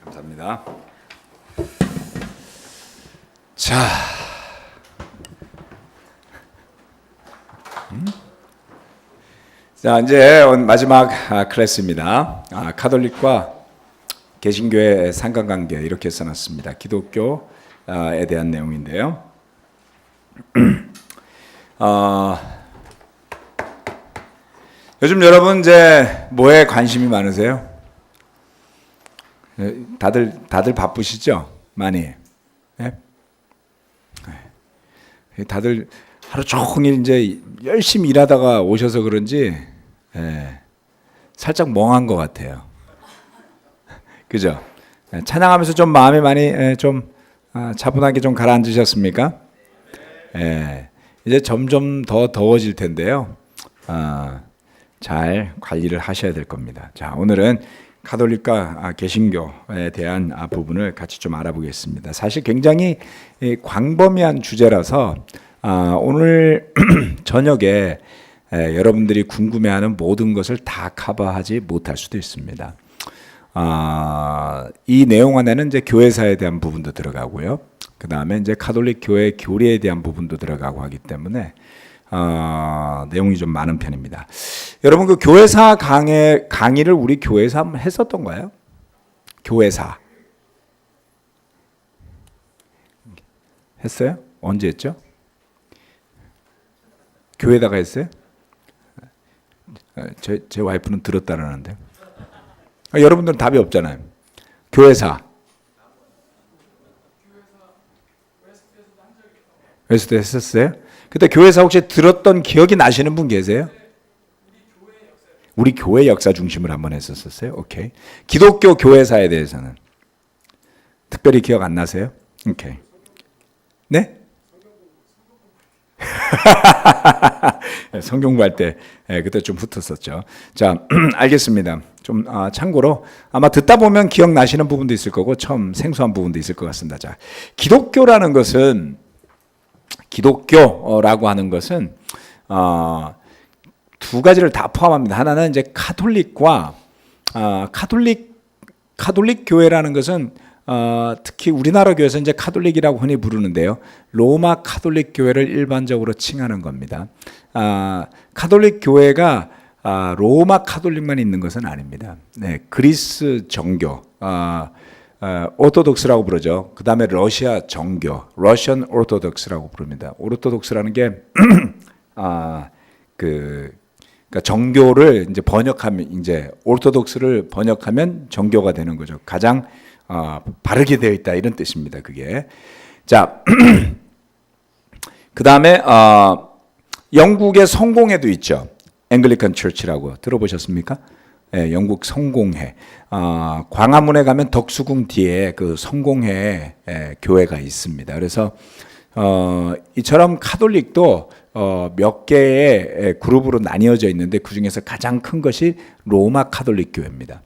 감사합니다. 자, 이제 오늘 마지막 클래스입니다. 카톨릭과 개신교의 상관관계 이렇게 써놨습니다. 기독교에 대한 내용인데요. 요즘 여러분 이제 뭐에 관심이 많으세요? 다들 바쁘시죠? 많이. 네? 다들 하루 종일 이제 열심히 일하다가 오셔서 그런지 살짝 멍한 것 같아요. 그죠? 찬양하면서 좀 마음이 많이 좀 차분하게 좀 가라앉으셨습니까? 이제 점점 더 더워질 텐데요. 잘 관리를 하셔야 될 겁니다. 자, 오늘은 카톨릭과 개신교에 대한 부분을 같이 좀 알아보겠습니다. 사실 굉장히 광범위한 주제라서 오늘 저녁에 여러분들이 궁금해하는 모든 것을 다 커버하지 못할 수도 있습니다. 이 내용 안에는 이제 교회사에 대한 부분도 들어가고요. 그 다음에 이제 카톨릭 교회 교리에 대한 부분도 들어가고 하기 때문에 내용이 좀 많은 편입니다. 여러분 그 교회사 강의를 우리 교회에서 한번 했었던가요? 교회사 했어요? 언제 했죠? 교회다가 했어요? 제 와이프는 들었다라는데 여러분들은 답이 없잖아요. 교회사 웨스트 했었어요? 그때 교회사 혹시 들었던 기억이 나시는 분 계세요? 우리 교회 역사 중심을 한번 했었어요. 오케이. 기독교 교회사에 대해서는 특별히 기억 안 나세요? 오케이. 네? 성경 공부할 때 그때 좀 흩었었죠. 자, 알겠습니다. 좀 참고로 아마 듣다 보면 기억나시는 부분도 있을 거고 처음 생소한 부분도 있을 것 같습니다. 자, 기독교라고 하는 것은 두 가지를 다 포함합니다. 하나는 이제 카톨릭과 카톨릭 교회라는 것은 특히 우리나라 교회에서 이제 카톨릭이라고 흔히 부르는데요. 로마 카톨릭 교회를 일반적으로 칭하는 겁니다. 카톨릭 교회가 로마 카톨릭만 있는 것은 아닙니다. 네, 그리스 정교, 오르토독스라고 부르죠. 그 다음에 러시아 정교, 러시안 오르토독스라고 부릅니다. 오르토독스라는 게 그러니까 정교를 이제 번역하면 이제 오르토독스를 번역하면 정교가 되는 거죠. 가장 바르게 되어 있다 이런 뜻입니다. 그게 자, 그 다음에 영국의 성공회도 있죠. 앵글리칸 처치라고 들어보셨습니까? 네, 영국 성공회. 광화문에 가면 덕수궁 뒤에 그 성공회 교회가 있습니다. 그래서 이처럼 카톨릭도 몇 개의 그룹으로 나뉘어져 있는데 그 중에서 가장 큰 것이 로마 카톨릭 교회입니다.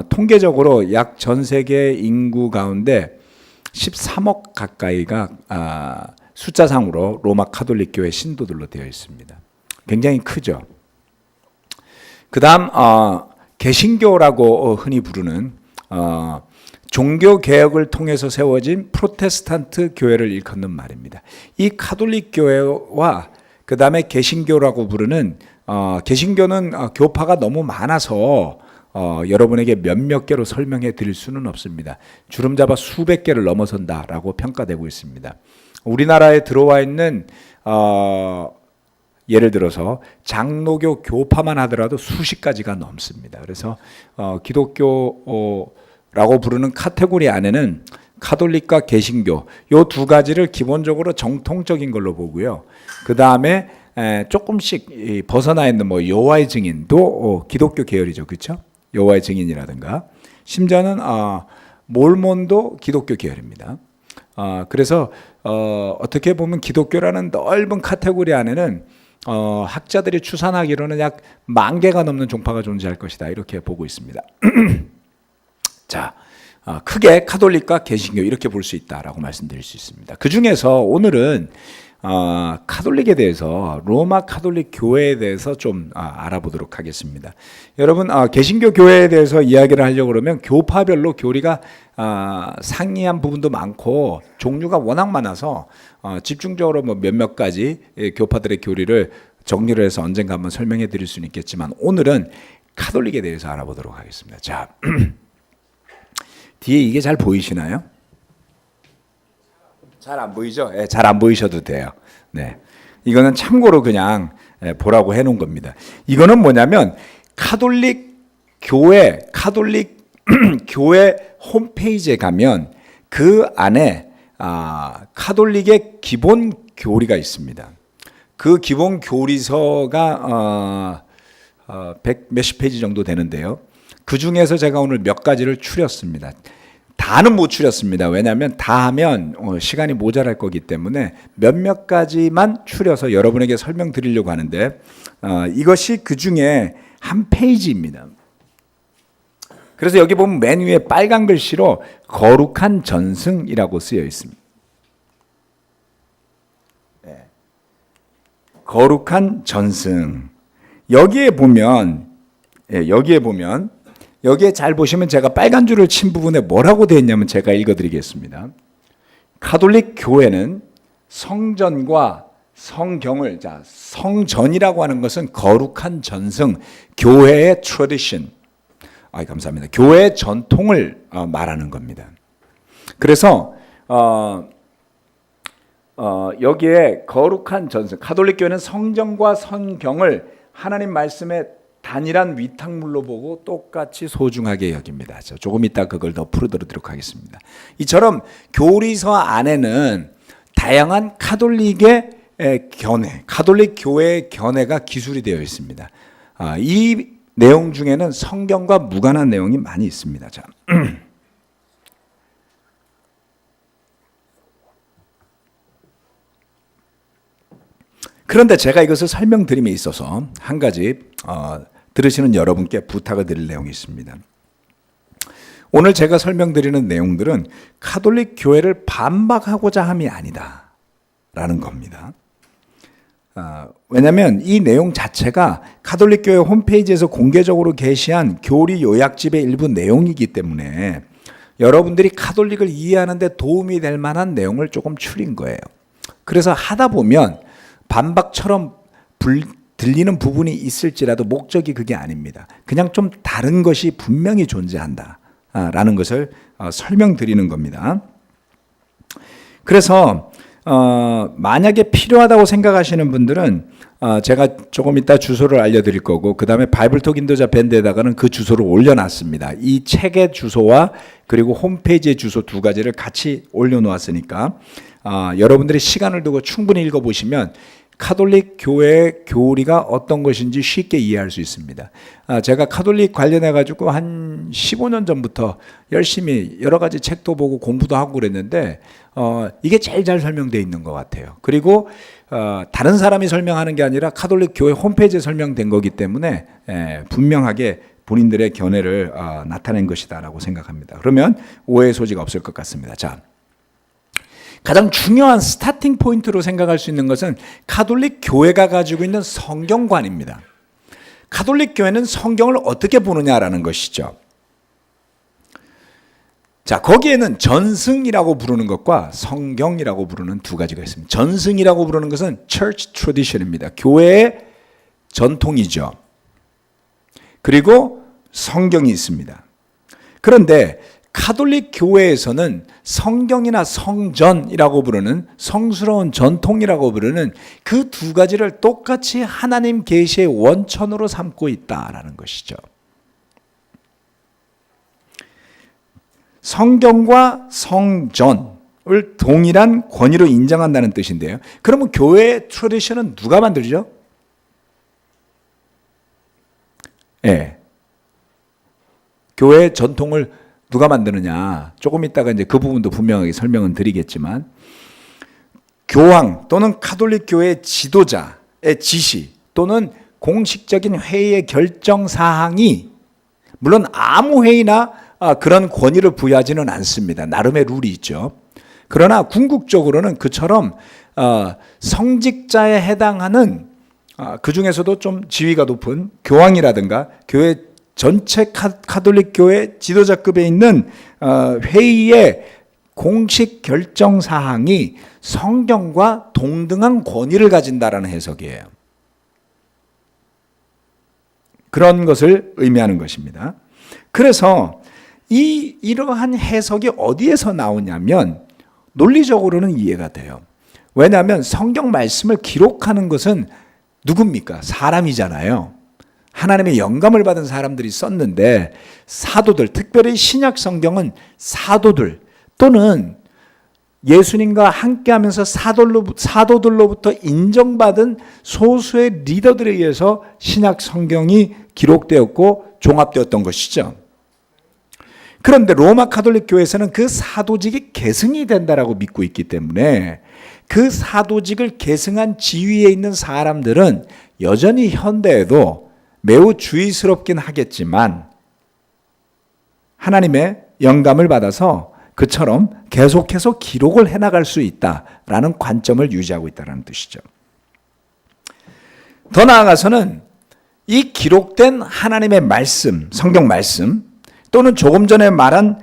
통계적으로 약 전 세계 인구 가운데 13억 가까이가 숫자상으로 로마 카톨릭 교회 신도들로 되어 있습니다. 굉장히 크죠. 그 다음 개신교라고 흔히 부르는 종교 개혁을 통해서 세워진 프로테스탄트 교회를 일컫는 말입니다. 이 카톨릭 교회와 그 다음에 개신교라고 부르는 개신교는 교파가 너무 많아서 여러분에게 몇몇 개로 설명해 드릴 수는 없습니다. 주름 잡아 수백 개를 넘어선다라고 평가되고 있습니다. 우리나라에 들어와 있는 예를 들어서 장로교 교파만 하더라도 수십 가지가 넘습니다. 그래서 기독교라고 부르는 카테고리 안에는 카톨릭과 개신교 이 두 가지를 기본적으로 정통적인 걸로 보고요. 그 다음에 조금씩 벗어나 있는 뭐 여호와의 증인도 기독교 계열이죠, 그렇죠? 여호와의 증인이라든가 심지어는 몰몬도 기독교 계열입니다. 그래서 어떻게 보면 기독교라는 넓은 카테고리 안에는 학자들이 추산하기로는 약 10,000개가 넘는 종파가 존재할 것이다 이렇게 보고 있습니다. 자, 크게 카톨릭과 개신교 이렇게 볼 수 있다라고 말씀드릴 수 있습니다. 그 중에서 오늘은 카톨릭에 대해서, 로마 카톨릭 교회에 대해서 좀 알아보도록 하겠습니다. 여러분, 개신교 교회에 대해서 이야기를 하려고 그러면 교파별로 교리가 상이한 부분도 많고 종류가 워낙 많아서 집중적으로 뭐 몇몇 가지 교파들의 교리를 정리를 해서 언젠가 한번 설명해 드릴 수는 있겠지만, 오늘은 카톨릭에 대해서 알아보도록 하겠습니다. 자, 뒤에 이게 잘 보이시나요? 잘 안 보이죠? 네, 잘 안 보이셔도 돼요. 네, 이거는 참고로 그냥 보라고 해놓은 겁니다. 이거는 뭐냐면 카톨릭 교회 홈페이지에 가면 그 안에 카톨릭의 기본 교리가 있습니다. 그 기본 교리서가 100 몇십 페이지 정도 되는데요. 그 중에서 제가 오늘 몇 가지를 추렸습니다. 다는 못 추렸습니다. 왜냐하면 다 하면 시간이 모자랄 거기 때문에 몇몇 가지만 추려서 여러분에게 설명드리려고 하는데, 이것이 그 중에 한 페이지입니다. 그래서 여기 보면 맨 위에 빨간 글씨로 거룩한 전승이라고 쓰여 있습니다. 네. 거룩한 전승. 여기에 잘 보시면 제가 빨간 줄을 친 부분에 뭐라고 되어 있냐면 제가 읽어드리겠습니다. 카톨릭 교회는 성전과 성경을, 성전이라고 하는 것은 거룩한 전승, 교회의 tradition, 감사합니다. 교회의 전통을 말하는 겁니다. 그래서 여기에 거룩한 전승, 카톨릭 교회는 성전과 성경을 하나님 말씀의 단일한 위탁물로 보고 똑같이 소중하게 여깁니다. 조금 이따 그걸 더 풀어드리도록 하겠습니다. 이처럼 교리서 안에는 다양한 카톨릭의 견해, 카톨릭 교회의 견해가 기술이 되어 있습니다. 이 내용 중에는 성경과 무관한 내용이 많이 있습니다. 자, 그런데 제가 이것을 설명드림에 있어서 한 가지 들으시는 여러분께 부탁을 드릴 내용이 있습니다. 오늘 제가 설명드리는 내용들은 카톨릭 교회를 반박하고자 함이 아니다 라는 겁니다. 왜냐하면 이 내용 자체가 카톨릭 교회 홈페이지에서 공개적으로 게시한 교리 요약집의 일부 내용이기 때문에 여러분들이 카톨릭을 이해하는 데 도움이 될 만한 내용을 조금 추린 거예요. 그래서 하다 보면 반박처럼 들리는 부분이 있을지라도 목적이 그게 아닙니다. 그냥 좀 다른 것이 분명히 존재한다 라는 것을 설명드리는 겁니다. 그래서 만약에 필요하다고 생각하시는 분들은 제가 조금 이따 주소를 알려드릴 거고, 그 다음에 바이블톡 인도자 밴드에다가는 그 주소를 올려놨습니다. 이 책의 주소와 그리고 홈페이지의 주소 두 가지를 같이 올려놓았으니까 여러분들이 시간을 두고 충분히 읽어보시면 카톨릭 교회의 교리가 어떤 것인지 쉽게 이해할 수 있습니다. 제가 카톨릭 관련해가지고 한 15년 전부터 열심히 여러 가지 책도 보고 공부도 하고 그랬는데 이게 제일 잘 설명되어 있는 것 같아요. 그리고 다른 사람이 설명하는 게 아니라 카톨릭 교회 홈페이지에 설명된 거기 때문에 분명하게 본인들의 견해를 나타낸 것이다라고 생각합니다. 그러면 오해의 소지가 없을 것 같습니다. 자, 가장 중요한 스타팅 포인트로 생각할 수 있는 것은 카톨릭 교회가 가지고 있는 성경관입니다. 카톨릭 교회는 성경을 어떻게 보느냐라는 것이죠. 자, 거기에는 전승이라고 부르는 것과 성경이라고 부르는 두 가지가 있습니다. 전승이라고 부르는 것은 church tradition입니다. 교회의 전통이죠. 그리고 성경이 있습니다. 그런데 카톨릭 교회에서는 성경이나 성전이라고 부르는, 성스러운 전통이라고 부르는 그 두 가지를 똑같이 하나님 계시의 원천으로 삼고 있다라는 것이죠. 성경과 성전을 동일한 권위로 인정한다는 뜻인데요. 그러면 교회의 트래디션은 누가 만들죠? 네. 교회의 전통을 누가 만드느냐? 조금 이따가 이제 그 부분도 분명하게 설명은 드리겠지만, 교황 또는 카톨릭 교회의 지도자의 지시 또는 공식적인 회의의 결정 사항이, 물론 아무 회의나 그런 권위를 부여하지는 않습니다. 나름의 룰이 있죠. 그러나 궁극적으로는 그처럼 성직자에 해당하는 그 중에서도 좀 지위가 높은 교황이라든가 교회 전체 카톨릭 교회 지도자급에 있는 회의의 공식 결정 사항이 성경과 동등한 권위를 가진다라는 해석이에요. 그런 것을 의미하는 것입니다. 그래서 이러한 해석이 어디에서 나오냐면 논리적으로는 이해가 돼요. 왜냐하면 성경 말씀을 기록하는 것은 누굽니까? 사람이잖아요. 하나님의 영감을 받은 사람들이 썼는데 사도들, 특별히 신약 성경은 사도들 또는 예수님과 함께하면서 사도들로부터 인정받은 소수의 리더들에 의해서 신약 성경이 기록되었고 종합되었던 것이죠. 그런데 로마 카톨릭 교회에서는 그 사도직이 계승이 된다라고 믿고 있기 때문에 그 사도직을 계승한 지위에 있는 사람들은 여전히 현대에도 매우 주의스럽긴 하겠지만 하나님의 영감을 받아서 그처럼 계속해서 기록을 해나갈 수 있다라는 관점을 유지하고 있다는 뜻이죠. 더 나아가서는 이 기록된 하나님의 말씀, 성경 말씀 또는 조금 전에 말한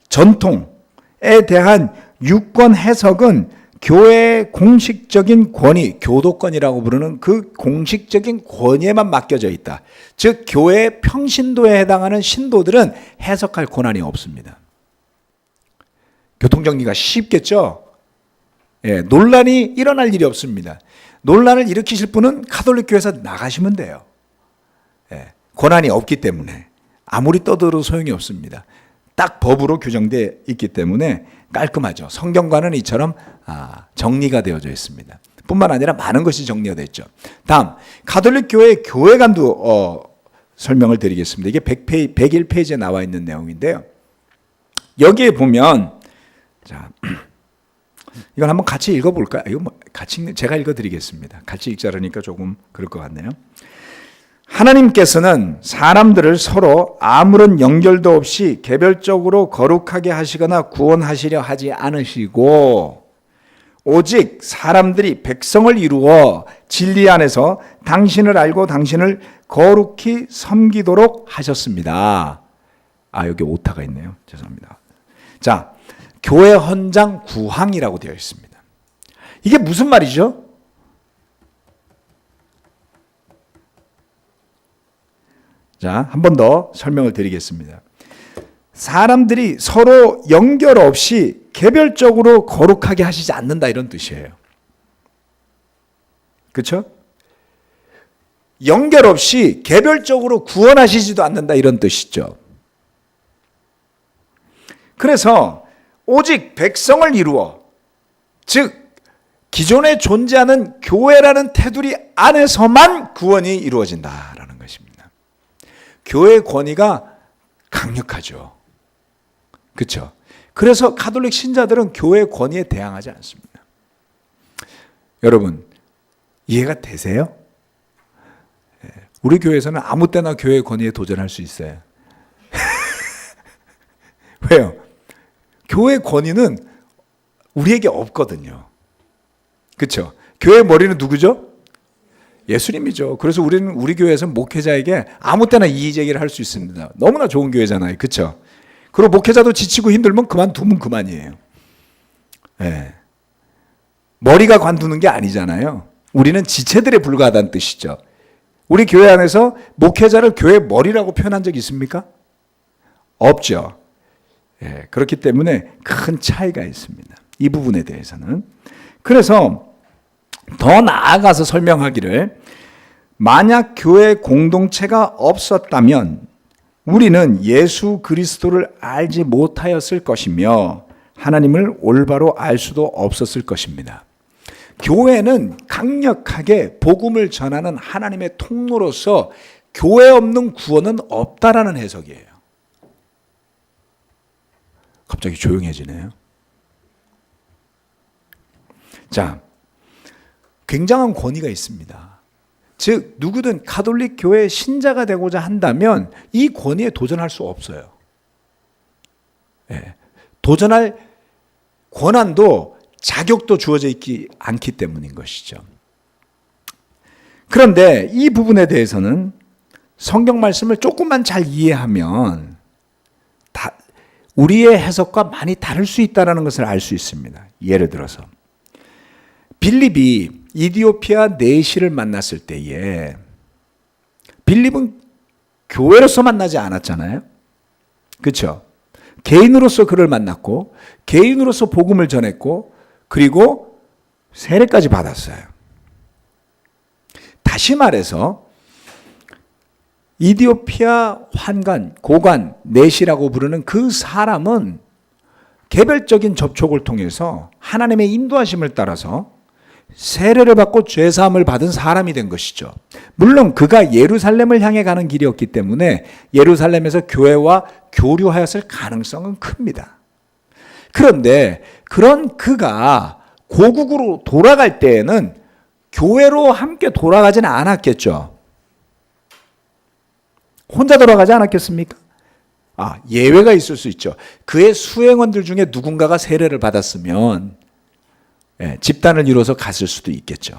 전통에 대한 유권 해석은 교회의 공식적인 권위, 교도권이라고 부르는 그 공식적인 권위에만 맡겨져 있다. 즉 교회의 평신도에 해당하는 신도들은 해석할 권한이 없습니다. 교통정리가 쉽겠죠? 예, 논란이 일어날 일이 없습니다. 논란을 일으키실 분은 카톨릭 교회에서 나가시면 돼요. 예, 권한이 없기 때문에 아무리 떠들어도 소용이 없습니다. 딱 법으로 규정되어 있기 때문에 깔끔하죠. 성경과는 이처럼 정리가 되어져 있습니다. 뿐만 아니라 많은 것이 정리가 되어 있죠. 다음, 가톨릭 교회의 교회관도 설명을 드리겠습니다. 이게 101페이지에 나와 있는 내용인데요. 여기에 보면 자, 이건 한번 같이 읽어볼까요? 이거 같이 제가 읽어드리겠습니다. 같이 읽자라니까 조금 그럴 것 같네요. 하나님께서는 사람들을 서로 아무런 연결도 없이 개별적으로 거룩하게 하시거나 구원하시려 하지 않으시고 오직 사람들이 백성을 이루어 진리 안에서 당신을 알고 당신을 거룩히 섬기도록 하셨습니다. 여기 오타가 있네요. 죄송합니다. 자, 교회 헌장 구항이라고 되어 있습니다. 이게 무슨 말이죠? 자, 한 번 더 설명을 드리겠습니다. 사람들이 서로 연결 없이 개별적으로 거룩하게 하시지 않는다 이런 뜻이에요. 그렇죠? 연결 없이 개별적으로 구원하시지도 않는다 이런 뜻이죠. 그래서 오직 백성을 이루어 즉 기존에 존재하는 교회라는 테두리 안에서만 구원이 이루어진다라는 것입니다. 교회의 권위가 강력하죠. 그렇죠? 그래서 가톨릭 신자들은 교회의 권위에 대항하지 않습니다. 여러분 이해가 되세요? 우리 교회에서는 아무 때나 교회의 권위에 도전할 수 있어요. 왜요? 교회의 권위는 우리에게 없거든요. 그렇죠? 교회의 머리는 누구죠? 예수님이죠. 그래서 우리 교회에서는 목회자에게 아무 때나 이의 제기를 할 수 있습니다. 너무나 좋은 교회잖아요. 그렇죠? 그리고 목회자도 지치고 힘들면 그만두면 그만이에요. 네. 머리가 관두는 게 아니잖아요. 우리는 지체들에 불과하다는 뜻이죠. 우리 교회 안에서 목회자를 교회 머리라고 표현한 적 있습니까? 없죠. 예, 그렇기 때문에 큰 차이가 있습니다. 이 부분에 대해서는. 그래서 더 나아가서 설명하기를 만약 교회 공동체가 없었다면 우리는 예수 그리스도를 알지 못하였을 것이며 하나님을 올바로 알 수도 없었을 것입니다. 교회는 강력하게 복음을 전하는 하나님의 통로로서 교회 없는 구원은 없다라는 해석이에요. 갑자기 조용해지네요. 자, 굉장한 권위가 있습니다. 즉 누구든 가톨릭 교회의 신자가 되고자 한다면 이 권위에 도전할 수 없어요. 예, 도전할 권한도 자격도 주어져 있지 않기 때문인 것이죠. 그런데 이 부분에 대해서는 성경 말씀을 조금만 잘 이해하면 우리의 해석과 많이 다를 수 있다는 것을 알 수 있습니다. 예를 들어서 빌립이 이디오피아 내시를 만났을 때에 빌립은 교회로서 만나지 않았잖아요. 그렇죠? 개인으로서 그를 만났고 개인으로서 복음을 전했고 그리고 세례까지 받았어요. 다시 말해서 이디오피아 환관, 고관, 내시라고 부르는 그 사람은 개별적인 접촉을 통해서 하나님의 인도하심을 따라서 세례를 받고 죄사함을 받은 사람이 된 것이죠. 물론 그가 예루살렘을 향해 가는 길이었기 때문에 예루살렘에서 교회와 교류하였을 가능성은 큽니다. 그런데 그런 그가 고국으로 돌아갈 때에는 교회로 함께 돌아가지는 않았겠죠. 혼자 돌아가지 않았겠습니까? 예외가 있을 수 있죠. 그의 수행원들 중에 누군가가 세례를 받았으면 집단을 이루어서 갔을 수도 있겠죠.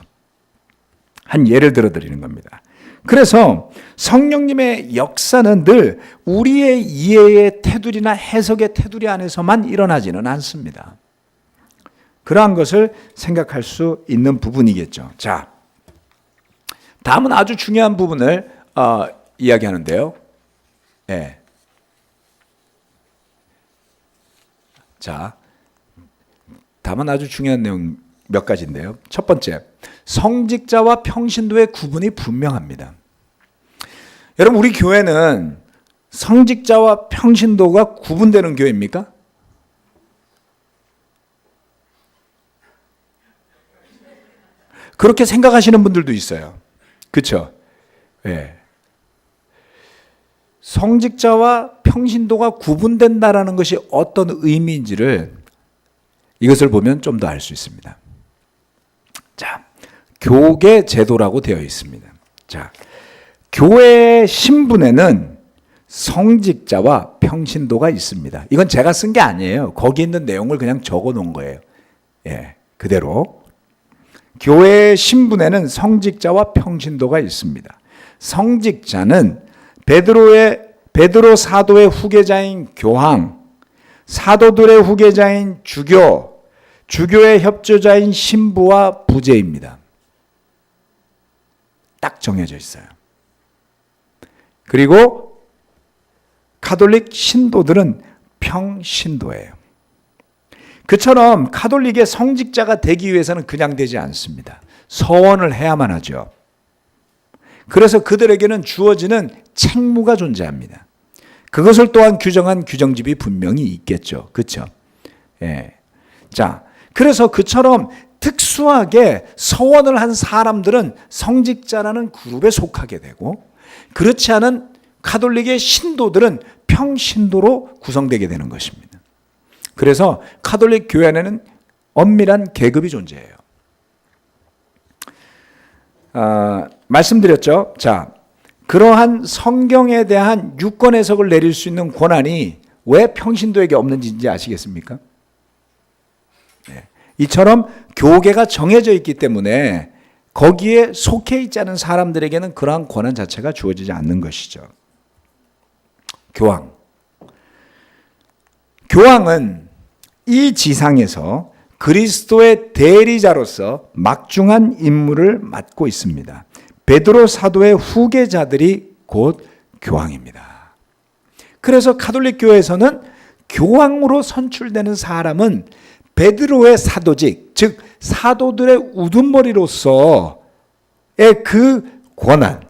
한 예를 들어 드리는 겁니다. 그래서 성령님의 역사는 늘 우리의 이해의 테두리나 해석의 테두리 안에서만 일어나지는 않습니다. 그러한 것을 생각할 수 있는 부분이겠죠. 자, 다음은 아주 중요한 부분을 이야기하는데요. 자, 다만 아주 중요한 내용 몇 가지인데요. 첫 번째, 성직자와 평신도의 구분이 분명합니다. 여러분, 우리 교회는 성직자와 평신도가 구분되는 교회입니까? 그렇게 생각하시는 분들도 있어요. 그렇죠? 네. 성직자와 평신도가 구분된다라는 것이 어떤 의미인지를 이것을 보면 좀 더 알 수 있습니다. 자, 교계 제도라고 되어 있습니다. 자, 교회의 신분에는 성직자와 평신도가 있습니다. 이건 제가 쓴 게 아니에요. 거기 있는 내용을 그냥 적어 놓은 거예요. 그대로. 교회의 신분에는 성직자와 평신도가 있습니다. 성직자는 베드로 사도의 후계자인 교황, 사도들의 후계자인 주교, 주교의 협조자인 신부와 부제입니다. 딱 정해져 있어요. 그리고 가톨릭 신도들은 평신도예요. 그처럼 가톨릭의 성직자가 되기 위해서는 그냥 되지 않습니다. 서원을 해야만 하죠. 그래서 그들에게는 주어지는 책무가 존재합니다. 그것을 또한 규정한 규정집이 분명히 있겠죠. 그렇죠? 자, 그래서 그처럼 특수하게 서원을 한 사람들은 성직자라는 그룹에 속하게 되고 그렇지 않은 가톨릭의 신도들은 평신도로 구성되게 되는 것입니다. 그래서 가톨릭 교회 안에는 엄밀한 계급이 존재해요. 말씀드렸죠. 자, 그러한 성경에 대한 유권 해석을 내릴 수 있는 권한이 왜 평신도에게 없는지 아시겠습니까? 이처럼 교계가 정해져 있기 때문에 거기에 속해 있지 않은 사람들에게는 그러한 권한 자체가 주어지지 않는 것이죠. 교황은 이 지상에서 그리스도의 대리자로서 막중한 임무를 맡고 있습니다. 베드로 사도의 후계자들이 곧 교황입니다. 그래서 가톨릭 교회에서는 교황으로 선출되는 사람은 베드로의 사도직, 즉 사도들의 우두머리로서의 그 권한을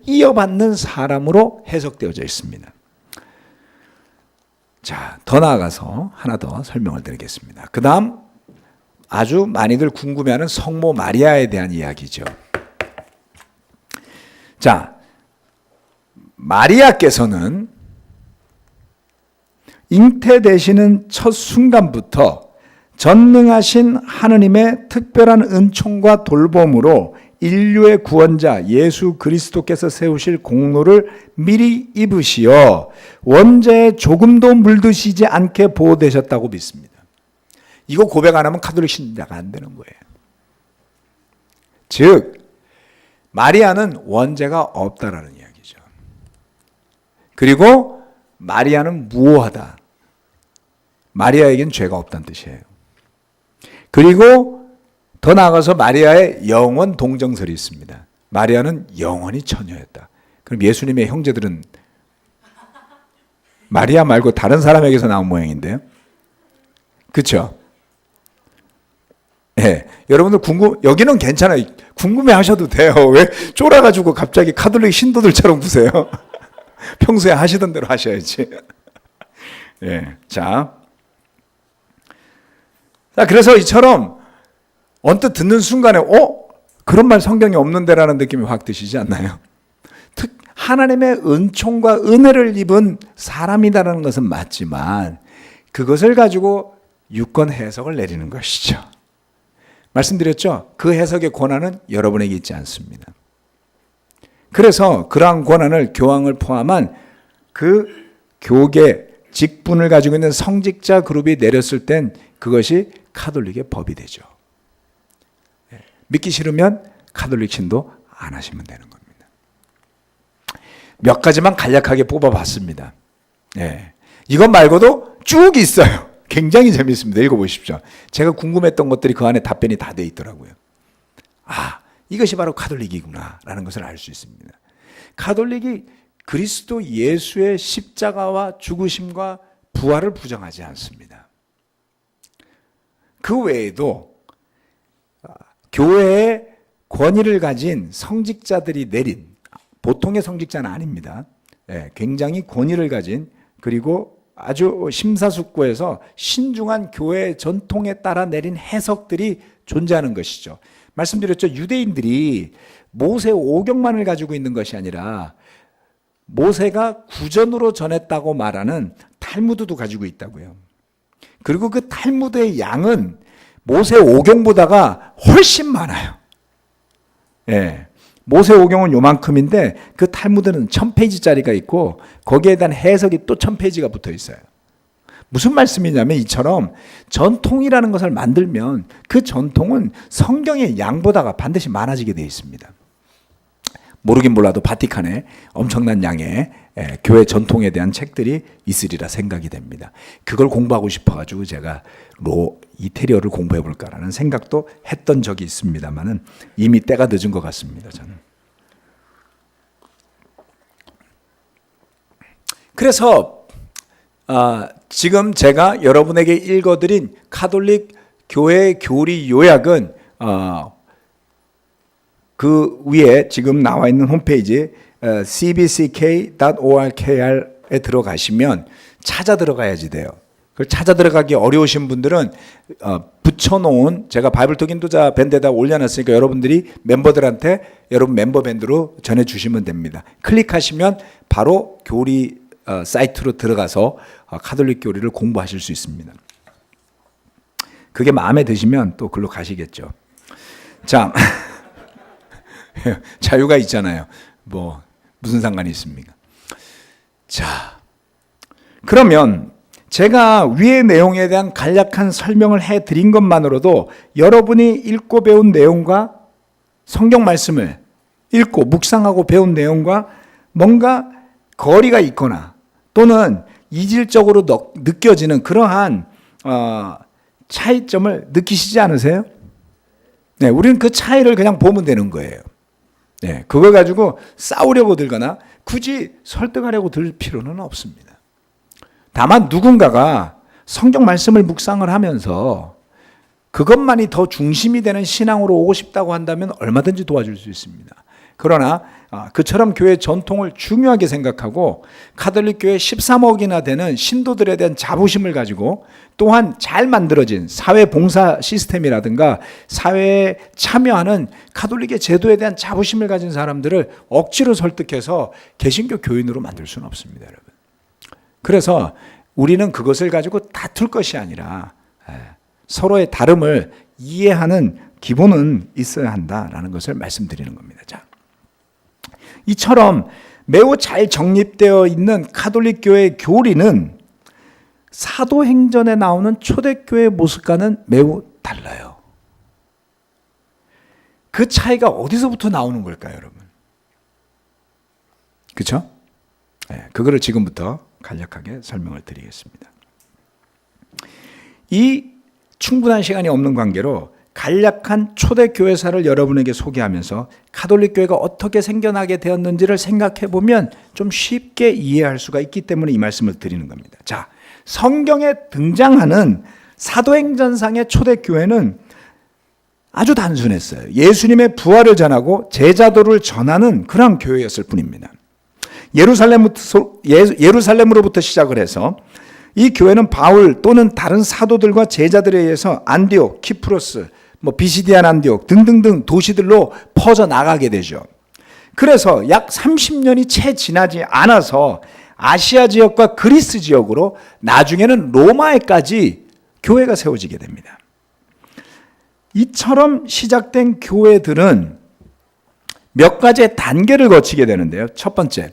이어받는 사람으로 해석되어져 있습니다. 자, 더 나아가서 하나 더 설명을 드리겠습니다. 그 다음 아주 많이들 궁금해하는 성모 마리아에 대한 이야기죠. 자, 마리아께서는 잉태되시는 첫 순간부터 전능하신 하느님의 특별한 은총과 돌봄으로 인류의 구원자 예수 그리스도께서 세우실 공로를 미리 입으시어 원죄에 조금도 물드시지 않게 보호되셨다고 믿습니다. 이거 고백 안 하면 가톨릭 신자가 안 되는 거예요. 즉 마리아는 원죄가 없다라는 이야기죠. 그리고 마리아는 무오하다. 마리아에겐 죄가 없다는 뜻이에요. 그리고 더 나아가서 마리아의 영원 동정설이 있습니다. 마리아는 영원히 처녀였다. 그럼 예수님의 형제들은 마리아 말고 다른 사람에게서 나온 모양인데요. 그렇죠? 네. 여러분들 여기는 괜찮아요. 궁금해 하셔도 돼요. 왜 쫄아가지고 갑자기 카톨릭 신도들처럼 구세요? 평소에 하시던 대로 하셔야지. 네. 자, 그래서 이처럼 언뜻 듣는 순간에 그런 말 성경에 없는데라는 느낌이 확 드시지 않나요? 하나님의 은총과 은혜를 입은 사람이다라는 것은 맞지만 그것을 가지고 유권 해석을 내리는 것이죠. 말씀드렸죠? 그 해석의 권한은 여러분에게 있지 않습니다. 그래서 그러한 권한을 교황을 포함한 그 교계 직분을 가지고 있는 성직자 그룹이 내렸을 땐 그것이 카톨릭의 법이 되죠. 믿기 싫으면 카톨릭 신도 안 하시면 되는 겁니다. 몇 가지만 간략하게 뽑아봤습니다. 이것 말고도 쭉 있어요. 굉장히 재밌습니다. 읽어보십시오. 제가 궁금했던 것들이 그 안에 답변이 다 돼 있더라고요. 이것이 바로 카톨릭이구나 라는 것을 알 수 있습니다. 카톨릭이 그리스도 예수의 십자가와 죽으심과 부활을 부정하지 않습니다. 그 외에도 교회의 권위를 가진 성직자들이 내린, 보통의 성직자는 아닙니다. 굉장히 권위를 가진, 그리고 아주 심사숙고해서 신중한 교회 전통에 따라 내린 해석들이 존재하는 것이죠. 말씀드렸죠. 유대인들이 모세 오경만을 가지고 있는 것이 아니라 모세가 구전으로 전했다고 말하는 탈무드도 가지고 있다고요. 그리고 그 탈무드의 양은 모세 오경보다가 훨씬 많아요. 모세 오경은 요만큼인데 그 탈무드는 1000페이지짜리가 있고 거기에 대한 해석이 또 1000페이지가 붙어 있어요. 무슨 말씀이냐면 이처럼 전통이라는 것을 만들면 그 전통은 성경의 양보다가 반드시 많아지게 되어 있습니다. 모르긴 몰라도 바티칸에 엄청난 양의 교회 전통에 대한 책들이 있으리라 생각이 됩니다. 그걸 공부하고 싶어가지고 제가 이태리어를 공부해 볼까라는 생각도 했던 적이 있습니다만은 이미 때가 늦은 것 같습니다. 저는. 그래서 지금 제가 여러분에게 읽어드린 카톨릭 교회 교리 요약은 그 위에 지금 나와 있는 홈페이지 cbck.orkr에 들어가시면 찾아 들어가야지 돼요. 그걸 찾아 들어가기 어려우신 분들은 붙여놓은 제가 바이블 토긴 도자 밴드에다 올려놨으니까 여러분들이 멤버들한테 여러분 멤버 밴드로 전해주시면 됩니다. 클릭하시면 바로 교리 사이트로 들어가서 카톨릭 교리를 공부하실 수 있습니다. 그게 마음에 드시면 또 글로 가시겠죠. 자, 자유가 있잖아요. 무슨 상관이 있습니까? 자, 그러면 제가 위의 내용에 대한 간략한 설명을 해드린 것만으로도 여러분이 읽고 배운 내용과 성경 말씀을 읽고 묵상하고 배운 내용과 뭔가 거리가 있거나 또는 이질적으로 느껴지는 그러한 차이점을 느끼시지 않으세요? 네, 우리는 그 차이를 그냥 보면 되는 거예요. 네, 그걸 가지고 싸우려고 들거나 굳이 설득하려고 들 필요는 없습니다. 다만 누군가가 성경 말씀을 묵상을 하면서 그것만이 더 중심이 되는 신앙으로 오고 싶다고 한다면 얼마든지 도와줄 수 있습니다. 그러나 그처럼 교회 전통을 중요하게 생각하고 카톨릭 교회 13억이나 되는 신도들에 대한 자부심을 가지고 또한 잘 만들어진 사회 봉사 시스템이라든가 사회에 참여하는 카톨릭의 제도에 대한 자부심을 가진 사람들을 억지로 설득해서 개신교 교인으로 만들 수는 없습니다, 여러분. 그래서 우리는 그것을 가지고 다툴 것이 아니라 서로의 다름을 이해하는 기본은 있어야 한다라는 것을 말씀드리는 겁니다. 자, 이처럼 매우 잘 정립되어 있는 가톨릭 교회의 교리는 사도행전에 나오는 초대교회의 모습과는 매우 달라요. 그 차이가 어디서부터 나오는 걸까요, 여러분? 그렇죠? 네, 그거를 지금부터 간략하게 설명을 드리겠습니다. 이 충분한 시간이 없는 관계로 간략한 초대교회사를 여러분에게 소개하면서 가톨릭 교회가 어떻게 생겨나게 되었는지를 생각해 보면 좀 쉽게 이해할 수가 있기 때문에 이 말씀을 드리는 겁니다. 자, 성경에 등장하는 사도행전상의 초대교회는 아주 단순했어요. 예수님의 부활을 전하고 제자도를 전하는 그런 교회였을 뿐입니다. 예루살렘으로부터 시작을 해서 이 교회는 바울 또는 다른 사도들과 제자들에 의해서 안디옥, 키프로스, 비시디안 안디옥 등등등 도시들로 퍼져 나가게 되죠. 그래서 약 30년이 채 지나지 않아서 아시아 지역과 그리스 지역으로 나중에는 로마에까지 교회가 세워지게 됩니다. 이처럼 시작된 교회들은 몇 가지의 단계를 거치게 되는데요. 첫 번째,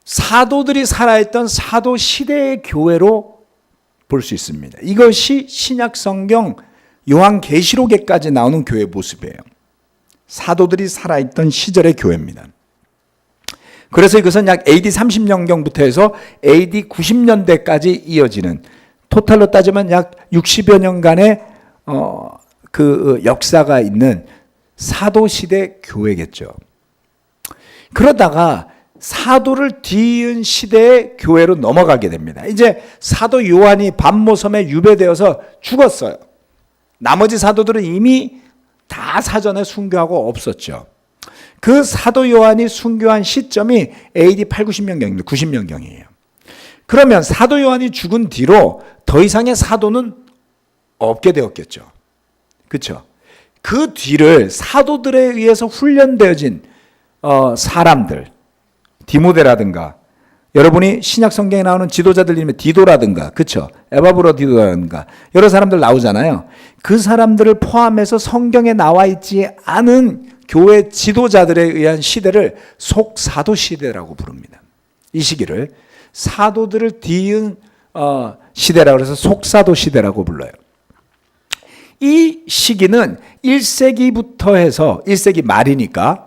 사도들이 살아있던 사도 시대의 교회로 볼 수 있습니다. 이것이 신약 성경 요한계시록에까지 나오는 교회 모습이에요. 사도들이 살아있던 시절의 교회입니다. 그래서 이것은 약 AD 30년경부터 해서 AD 90년대까지 이어지는, 토탈로 따지면 약 60여 년간의 그 역사가 있는 사도시대 교회겠죠. 그러다가 사도를 뒤이은 시대의 교회로 넘어가게 됩니다. 이제 사도 요한이 반모섬에 유배되어서 죽었어요. 나머지 사도들은 이미 다 사전에 순교하고 없었죠. 그 사도 요한이 순교한 시점이 AD 8, 90년경입니다. 90년경이에요. 그러면 사도 요한이 죽은 뒤로 더 이상의 사도는 없게 되었겠죠. 그렇죠? 그 뒤를 사도들에 의해서 훈련되어진 사람들, 디모데라든가, 여러분이 신약 성경에 나오는 지도자들 이름에 디도라든가, 그렇죠? 에바브로 디도라든가 여러 사람들 나오잖아요. 그 사람들을 포함해서 성경에 나와 있지 않은 교회 지도자들에 의한 시대를 속사도 시대라고 부릅니다. 이 시기를 사도들을 뒤이은 시대라고 해서 속사도 시대라고 불러요. 이 시기는 1세기부터 해서 1세기 말이니까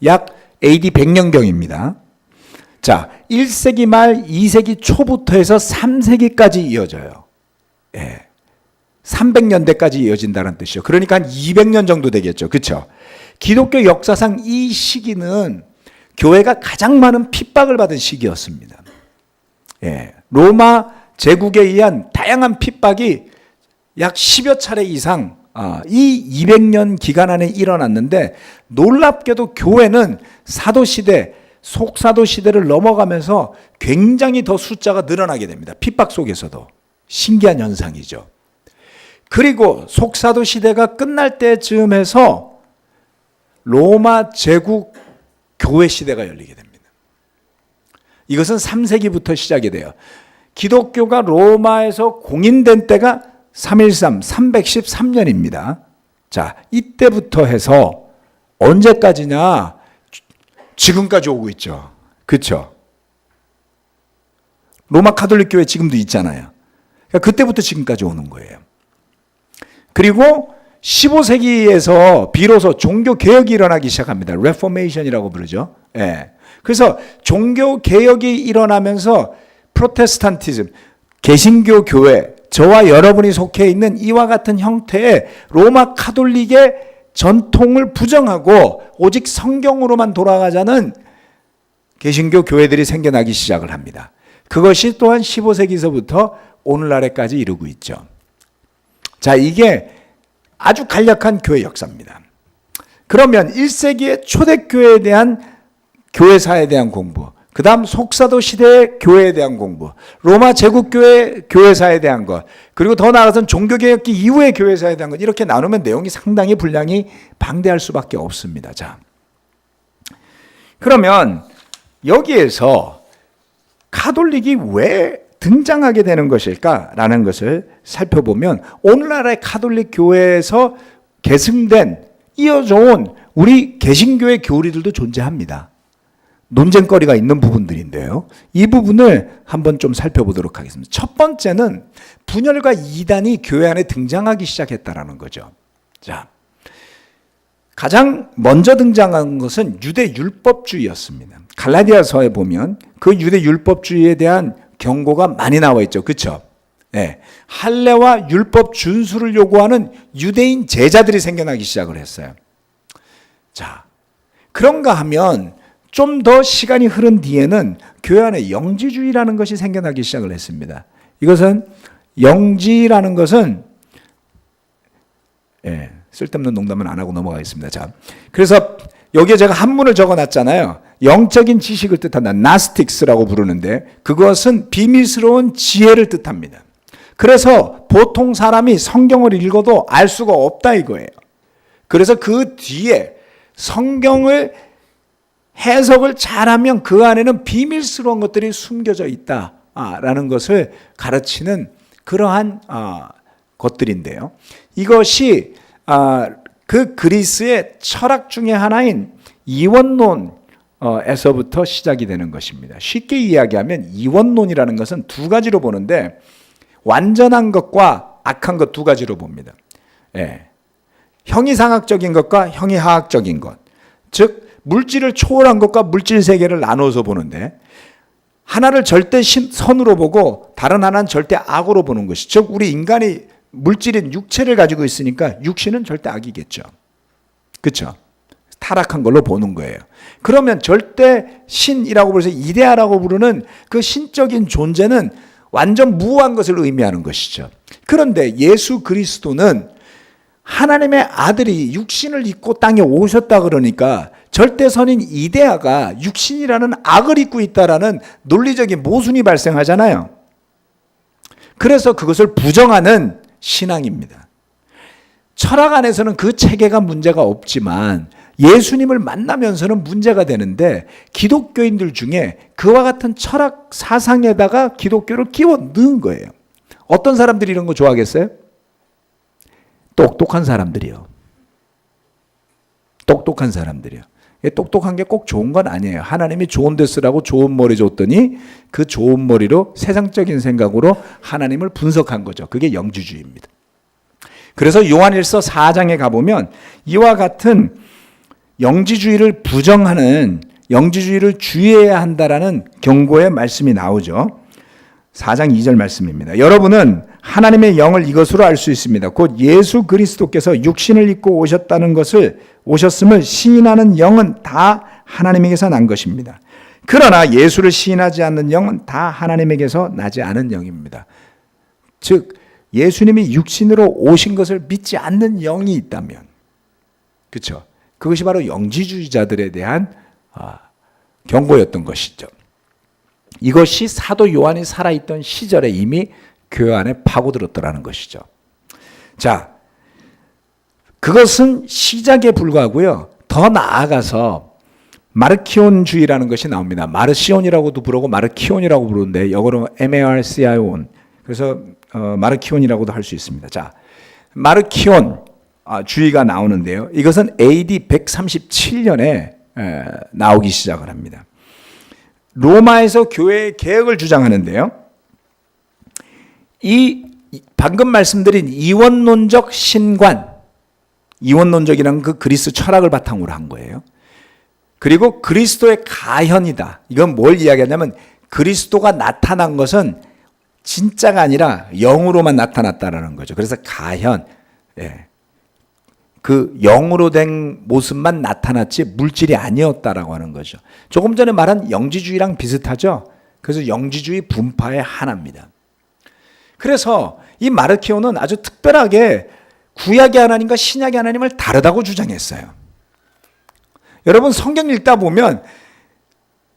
약 AD 100년경입니다. 자, 1세기 말 2세기 초부터 해서 3세기까지 이어져요. 300년대까지 이어진다는 뜻이죠. 그러니까 한 200년 정도 되겠죠. 그렇죠? 기독교 역사상 이 시기는 교회가 가장 많은 핍박을 받은 시기였습니다. 로마 제국에 의한 다양한 핍박이 약 10여 차례 이상 이 200년 기간 안에 일어났는데, 놀랍게도 교회는 사도시대, 속사도시대를 넘어가면서 굉장히 더 숫자가 늘어나게 됩니다. 핍박 속에서도. 신기한 현상이죠. 그리고 속사도시대가 끝날 때쯤에서 로마 제국 교회 시대가 열리게 됩니다. 이것은 3세기부터 시작이 돼요. 기독교가 로마에서 공인된 때가 313, 313년입니다. 자, 이때부터 해서 언제까지냐? 지금까지 오고 있죠. 그렇죠? 로마 가톨릭 교회 지금도 있잖아요. 그러니까 그때부터 지금까지 오는 거예요. 그리고 15세기에서 비로소 종교 개혁이 일어나기 시작합니다. 레포메이션이라고 부르죠. 그래서 종교 개혁이 일어나면서 프로테스탄티즘, 개신교 교회, 저와 여러분이 속해 있는 이와 같은 형태의 로마 가톨릭의 전통을 부정하고 오직 성경으로만 돌아가자는 개신교 교회들이 생겨나기 시작을 합니다. 그것이 또한 15세기서부터 오늘날에까지 이르고 있죠. 자, 이게 아주 간략한 교회 역사입니다. 그러면 1세기의 초대교회에 대한 교회사에 대한 공부, 그 다음 속사도 시대의 교회에 대한 공부, 로마 제국교회 교회사에 대한 것, 그리고 더 나아가서는 종교개혁기 이후의 교회사에 대한 것, 이렇게 나누면 내용이 상당히 분량이 방대할 수밖에 없습니다. 자, 그러면 여기에서 가톨릭이 왜 등장하게 되는 것일까라는 것을 살펴보면, 오늘날의 가톨릭 교회에서 계승된, 이어져온 우리 개신교의 교리들도 존재합니다. 논쟁거리가 있는 부분들인데요. 이 부분을 한번 좀 살펴보도록 하겠습니다. 첫 번째는 분열과 이단이 교회 안에 등장하기 시작했다라는 거죠. 자, 가장 먼저 등장한 것은 유대 율법주의였습니다. 갈라디아서에 보면 그 유대 율법주의에 대한 경고가 많이 나와 있죠. 그렇죠? 네. 할례와 율법 준수를 요구하는 유대인 제자들이 생겨나기 시작을 했어요. 자, 그런가 하면 좀 더 시간이 흐른 뒤에는 교회 안에 영지주의라는 것이 생겨나기 시작을 했습니다. 이것은 영지라는 것은 쓸데없는 농담은 안 하고 넘어가겠습니다. 자, 그래서 여기에 제가 한문을 적어놨잖아요. 영적인 지식을 뜻한다. 나스틱스라고 부르는데 그것은 비밀스러운 지혜를 뜻합니다. 그래서 보통 사람이 성경을 읽어도 알 수가 없다 이거예요. 그래서 그 뒤에 성경을 해석을 잘하면 그 안에는 비밀스러운 것들이 숨겨져 있다라는 것을 가르치는 그러한 것들인데요. 이것이 그 그리스의 철학 중에 하나인 이원론에서부터 시작이 되는 것입니다. 쉽게 이야기하면 이원론이라는 것은 두 가지로 보는데 완전한 것과 악한 것 두 가지로 봅니다. 형이상학적인 것과 형이하학적인 것, 즉 물질을 초월한 것과 물질 세계를 나누어서 보는데 하나를 절대 선으로 보고 다른 하나는 절대 악으로 보는 것이, 즉 우리 인간이 물질인 육체를 가지고 있으니까 육신은 절대 악이겠죠. 그렇죠? 타락한 걸로 보는 거예요. 그러면 절대 신이라고 부르서 이데아라고 부르는 그 신적인 존재는 완전 무한 것을 의미하는 것이죠. 그런데 예수 그리스도는 하나님의 아들이 육신을 입고 땅에 오셨다 그러니까 절대선인 이데아가 육신이라는 악을 입고 있다라는 논리적인 모순이 발생하잖아요. 그래서 그것을 부정하는 신앙입니다. 철학 안에서는 그 체계가 문제가 없지만 예수님을 만나면서는 문제가 되는데 기독교인들 중에 그와 같은 철학 사상에다가 기독교를 끼워 넣은 거예요. 어떤 사람들이 이런 거 좋아하겠어요? 똑똑한 사람들이요. 똑똑한 사람들이요. 똑똑한 게 꼭 좋은 건 아니에요. 하나님이 좋은 데 쓰라고 좋은 머리 줬더니 그 좋은 머리로 세상적인 생각으로 하나님을 분석한 거죠. 그게 영지주의입니다. 그래서 요한일서 4장에 가보면 이와 같은 영지주의를 부정하는, 영지주의를 주의해야 한다라는 경고의 말씀이 나오죠. 4장 2절 말씀입니다. 여러분은 하나님의 영을 이것으로 알 수 있습니다. 곧 예수 그리스도께서 육신을 입고 오셨음을 시인하는 영은 다 하나님에게서 난 것입니다. 그러나 예수를 시인하지 않는 영은 다 하나님에게서 나지 않은 영입니다. 즉 예수님이 육신으로 오신 것을 믿지 않는 영이 있다면, 그렇죠? 그것이 바로 영지주의자들에 대한 경고였던 것이죠. 이것이 사도 요한이 살아있던 시절에 이미 교회 안에 파고들었더라는 것이죠. 자, 그것은 시작에 불과하고요. 더 나아가서 마르키온주의라는 것이 나옵니다. 마르시온이라고도 부르고 마르키온이라고 부르는데 영어로 MARCION. 그래서 마르키온이라고도 할 수 있습니다. 자, 마르키온 주의가 나오는데요. 이것은 AD 137년에 나오기 시작을 합니다. 로마에서 교회의 개혁을 주장하는데요. 이 방금 말씀드린 이원론적 신관, 이원론적이라는 그 그리스 철학을 바탕으로 한 거예요. 그리고 그리스도의 가현이다. 이건 뭘 이야기하냐면 그리스도가 나타난 것은 진짜가 아니라 영으로만 나타났다라는 거죠. 그래서 가현, 그 영으로 된 모습만 나타났지 물질이 아니었다라고 하는 거죠. 조금 전에 말한 영지주의랑 비슷하죠. 그래서 영지주의 분파의 하나입니다. 그래서 이 마르키오는 아주 특별하게 구약의 하나님과 신약의 하나님을 다르다고 주장했어요. 여러분 성경 읽다 보면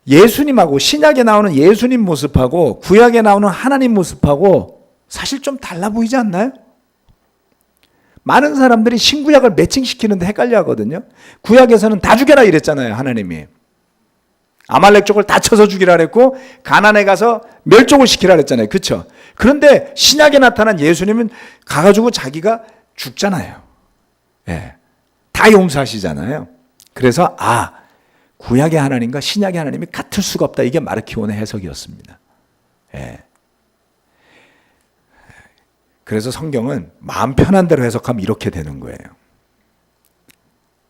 예수님하고 신약에 나오는 예수님 모습하고 구약에 나오는 하나님 모습하고 사실 좀 달라 보이지 않나요? 많은 사람들이 신구약을 매칭시키는데 헷갈려 하거든요. 구약에서는 다 죽여라 이랬잖아요. 하나님이. 아말렉 족을 다 쳐서 죽이라 그랬고 가나안에 가서 멸종을 시키라 그랬잖아요. 그렇죠? 그런데 신약에 나타난 예수님은 가가지고 자기가 죽잖아요. 예, 다 용서하시잖아요. 그래서 구약의 하나님과 신약의 하나님이 같을 수가 없다. 이게 마르키온의 해석이었습니다. 예. 그래서 성경은 마음 편한 대로 해석하면 이렇게 되는 거예요.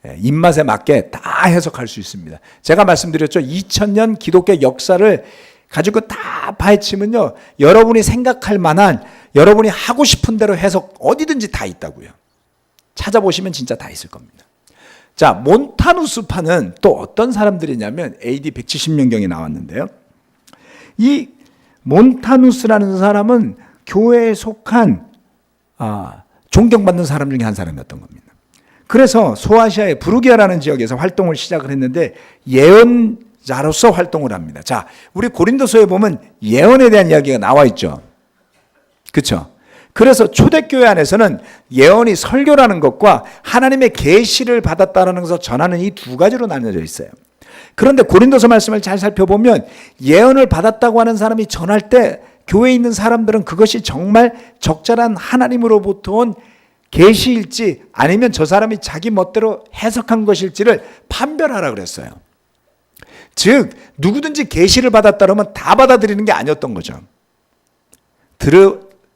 예, 입맛에 맞게 다 해석할 수 있습니다. 제가 말씀드렸죠. 2000년 기독교 역사를 가지고 다 파헤치면요, 여러분이 생각할 만한, 여러분이 하고 싶은 대로 해석 어디든지 다 있다고요. 찾아보시면 진짜 다 있을 겁니다. 자, 몬타누스파는 또 어떤 사람들이냐면 AD 170년경에 나왔는데요. 이 몬타누스라는 사람은 교회에 속한 존경받는 사람 중에 한 사람이었던 겁니다. 그래서 소아시아의 부르기아라는 지역에서 활동을 시작을 했는데 예언자로서 활동을 합니다. 자, 우리 고린도서에 보면 예언에 대한 이야기가 나와 있죠. 그렇죠? 그래서 초대교회 안에서는 예언이 설교라는 것과 하나님의 계시를 받았다는 것을 전하는 이 두 가지로 나뉘어져 있어요. 그런데 고린도서 말씀을 잘 살펴보면 예언을 받았다고 하는 사람이 전할 때 교회에 있는 사람들은 그것이 정말 적절한 하나님으로부터 온 계시일지 아니면 저 사람이 자기 멋대로 해석한 것일지를 판별하라 그랬어요. 즉 누구든지 계시를 받았다 그러면 다 받아들이는 게 아니었던 거죠.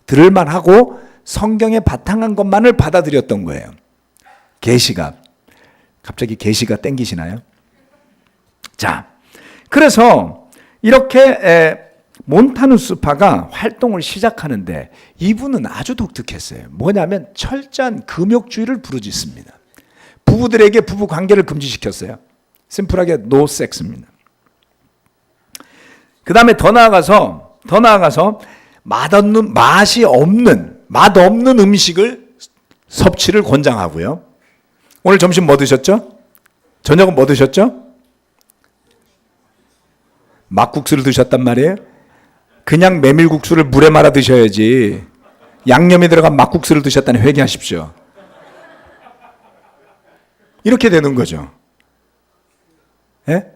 들을만 하고 성경에 바탕한 것만을 받아들였던 거예요. 계시가. 갑자기 계시가 땡기시나요? 자, 그래서 이렇게 몬타누스파가 활동을 시작하는데 이분은 아주 독특했어요. 뭐냐면 철저한 금욕주의를 부르짖습니다. 부부들에게 부부 관계를 금지시켰어요. 심플하게 노 섹스입니다. 그 다음에 더 나아가서 맛없는 음식을 섭취를 권장하고요. 오늘 점심 뭐 드셨죠? 저녁은 뭐 드셨죠? 막국수를 드셨단 말이에요. 그냥 메밀국수를 물에 말아 드셔야지 양념이 들어간 막국수를 드셨다니 회개하십시오. 이렇게 되는 거죠. 예?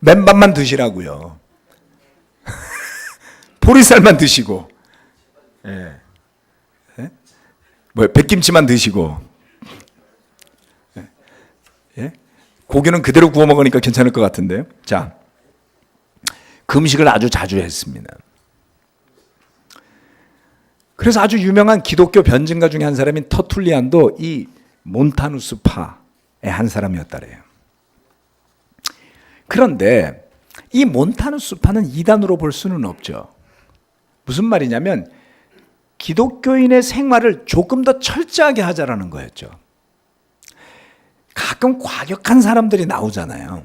맨밥만 드시라고요. 보리쌀만 드시고, 예. 예? 백김치만 드시고, 예? 고기는 그대로 구워 먹으니까 괜찮을 것 같은데요. 자, 금식을 아주 자주 했습니다. 그래서 아주 유명한 기독교 변증가 중에 한 사람인 터툴리안도 이 몬타누스파의 한 사람이었다래요. 그런데 이 몬타누스파는 이단으로 볼 수는 없죠. 무슨 말이냐면 기독교인의 생활을 조금 더 철저하게 하자라는 거였죠. 가끔 과격한 사람들이 나오잖아요.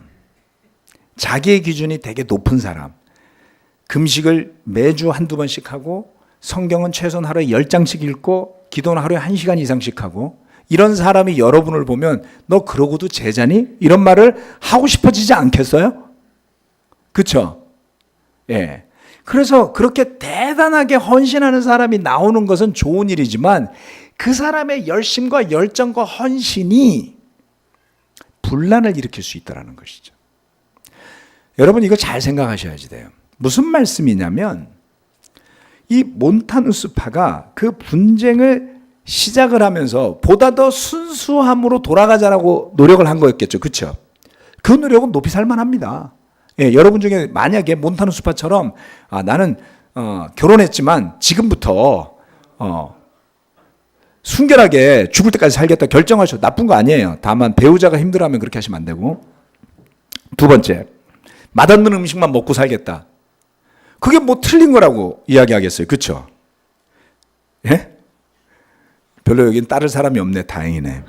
자기의 기준이 되게 높은 사람. 금식을 매주 한두 번씩 하고 성경은 최소한 하루에 10장씩 읽고 기도는 하루에 1시간 이상씩 하고 이런 사람이 여러분을 보면 너 그러고도 제자니? 이런 말을 하고 싶어지지 않겠어요? 그렇죠? 예. 그래서 그렇게 대단하게 헌신하는 사람이 나오는 것은 좋은 일이지만 그 사람의 열심과 열정과 헌신이 분란을 일으킬 수 있다는 것이죠. 여러분 이거 잘 생각하셔야지 돼요. 무슨 말씀이냐면 이 몬타누스파가 그 분쟁을 시작을 하면서 보다 더 순수함으로 돌아가자라고 노력을 한 거였겠죠. 그렇죠? 그 노력은 높이 살만합니다. 예, 여러분 중에 만약에 몬타누스파처럼 나는 결혼했지만 지금부터 순결하게 죽을 때까지 살겠다 결정하셔도 나쁜 거 아니에요. 다만 배우자가 힘들어하면 그렇게 하시면 안 되고. 두 번째, 맛없는 음식만 먹고 살겠다. 그게 뭐 틀린 거라고 이야기하겠어요. 그렇죠? 예? 별로 여긴 따를 사람이 없네. 다행이네.